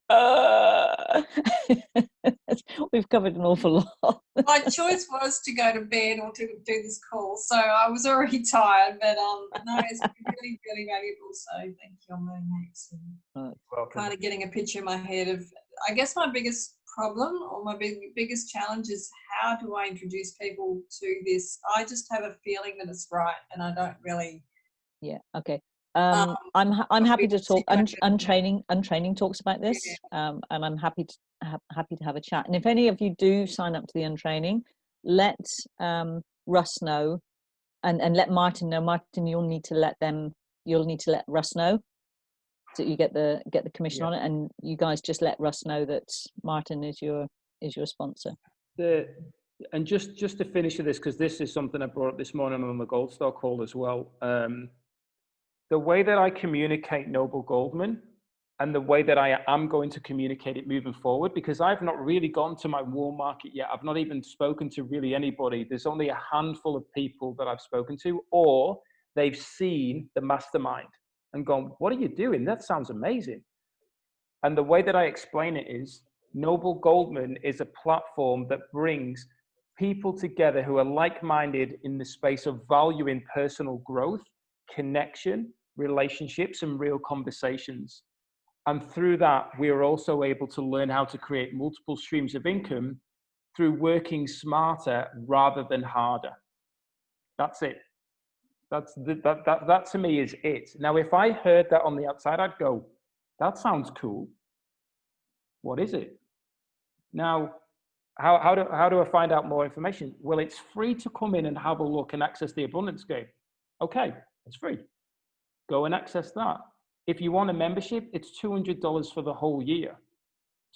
[SPEAKER 2] we've covered an awful lot.
[SPEAKER 3] My choice was to go to bed or to do this call, so I was already tired. But no, it's really, really valuable. So thank you. I'm really kind of getting a picture in my head of, I guess my biggest problem, or my biggest challenge is how do I introduce people to this? I just have a feeling that it's right, and I don't really.
[SPEAKER 2] Yeah. Okay. I'm happy to talk. Untraining talks about this, and I'm happy to have a chat. And if any of you do sign up to the untraining, let Russ know, and let Martin know. Martin, you'll need to let Russ know, so you get the commission on it, and you guys just let Russ know that Martin is your sponsor.
[SPEAKER 1] And just to finish with this, because this is something I brought up this morning on the Gold Star call as well. The way that I communicate Noble Goldman, and the way that I am going to communicate it moving forward, because I've not really gone to my warm market yet. I've not even spoken to really anybody. There's only a handful of people that I've spoken to, or they've seen the mastermind and gone, what are you doing? That sounds amazing. And the way that I explain it is, Noble Goldman is a platform that brings people together who are like-minded in the space of valuing personal growth, connection, relationships, and real conversations. And through that, we are also able to learn how to create multiple streams of income through working smarter rather than harder. That's it. That to me is it. Now, if I heard that on the outside, I'd go, that sounds cool. What is it? Now, how do I find out more information? Well, it's free to come in and have a look and access the abundance game. Okay, it's free. Go and access that. If you want a membership, it's $200 for the whole year.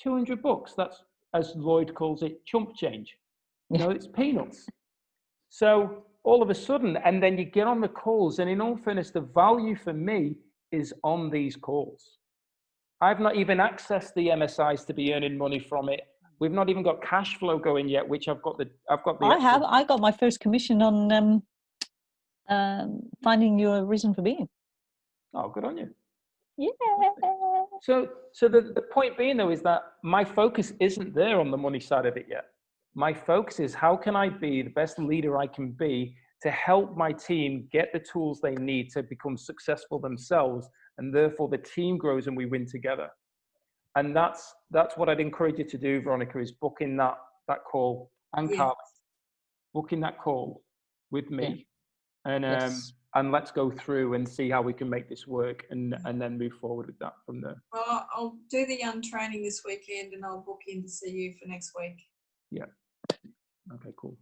[SPEAKER 1] $200, that's, as Lloyd calls it, chump change. You know, it's peanuts. So all of a sudden, and then you get on the calls, and in all fairness, the value for me is on these calls. I've not even accessed the MSIs to be earning money from it. We've not even got cash flow going yet, which I've got the. I
[SPEAKER 2] got my first commission on finding your reason for being.
[SPEAKER 1] Oh, good on you.
[SPEAKER 2] Yeah.
[SPEAKER 1] So the point being though is that my focus isn't there on the money side of it yet. My focus is how can I be the best leader I can be to help my team get the tools they need to become successful themselves, and therefore the team grows and we win together. And that's what I'd encourage you to do, Veronica, is booking that call, and Carly, booking that call with me, and let's go through and see how we can make this work, and then move forward with that from there.
[SPEAKER 3] Well, I'll do the training this weekend, and I'll book in to see you for next week.
[SPEAKER 1] Yeah. Okay, cool.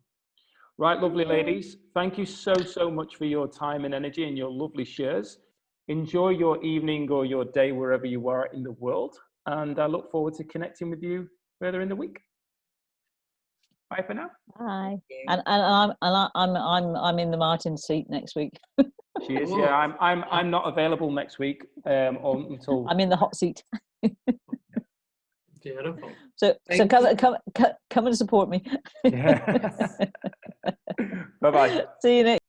[SPEAKER 1] Right, lovely ladies. Thank you so much for your time and energy and your lovely shares. Enjoy your evening or your day wherever you are in the world, and I look forward to connecting with you further in the week. Bye for now.
[SPEAKER 2] Bye. And I'm in the Martin seat next week.
[SPEAKER 1] She is. Yeah, I'm not available next week until.
[SPEAKER 2] I'm in the hot seat.
[SPEAKER 4] Beautiful.
[SPEAKER 2] So come and support me.
[SPEAKER 1] Yeah. Bye bye.
[SPEAKER 2] See you next.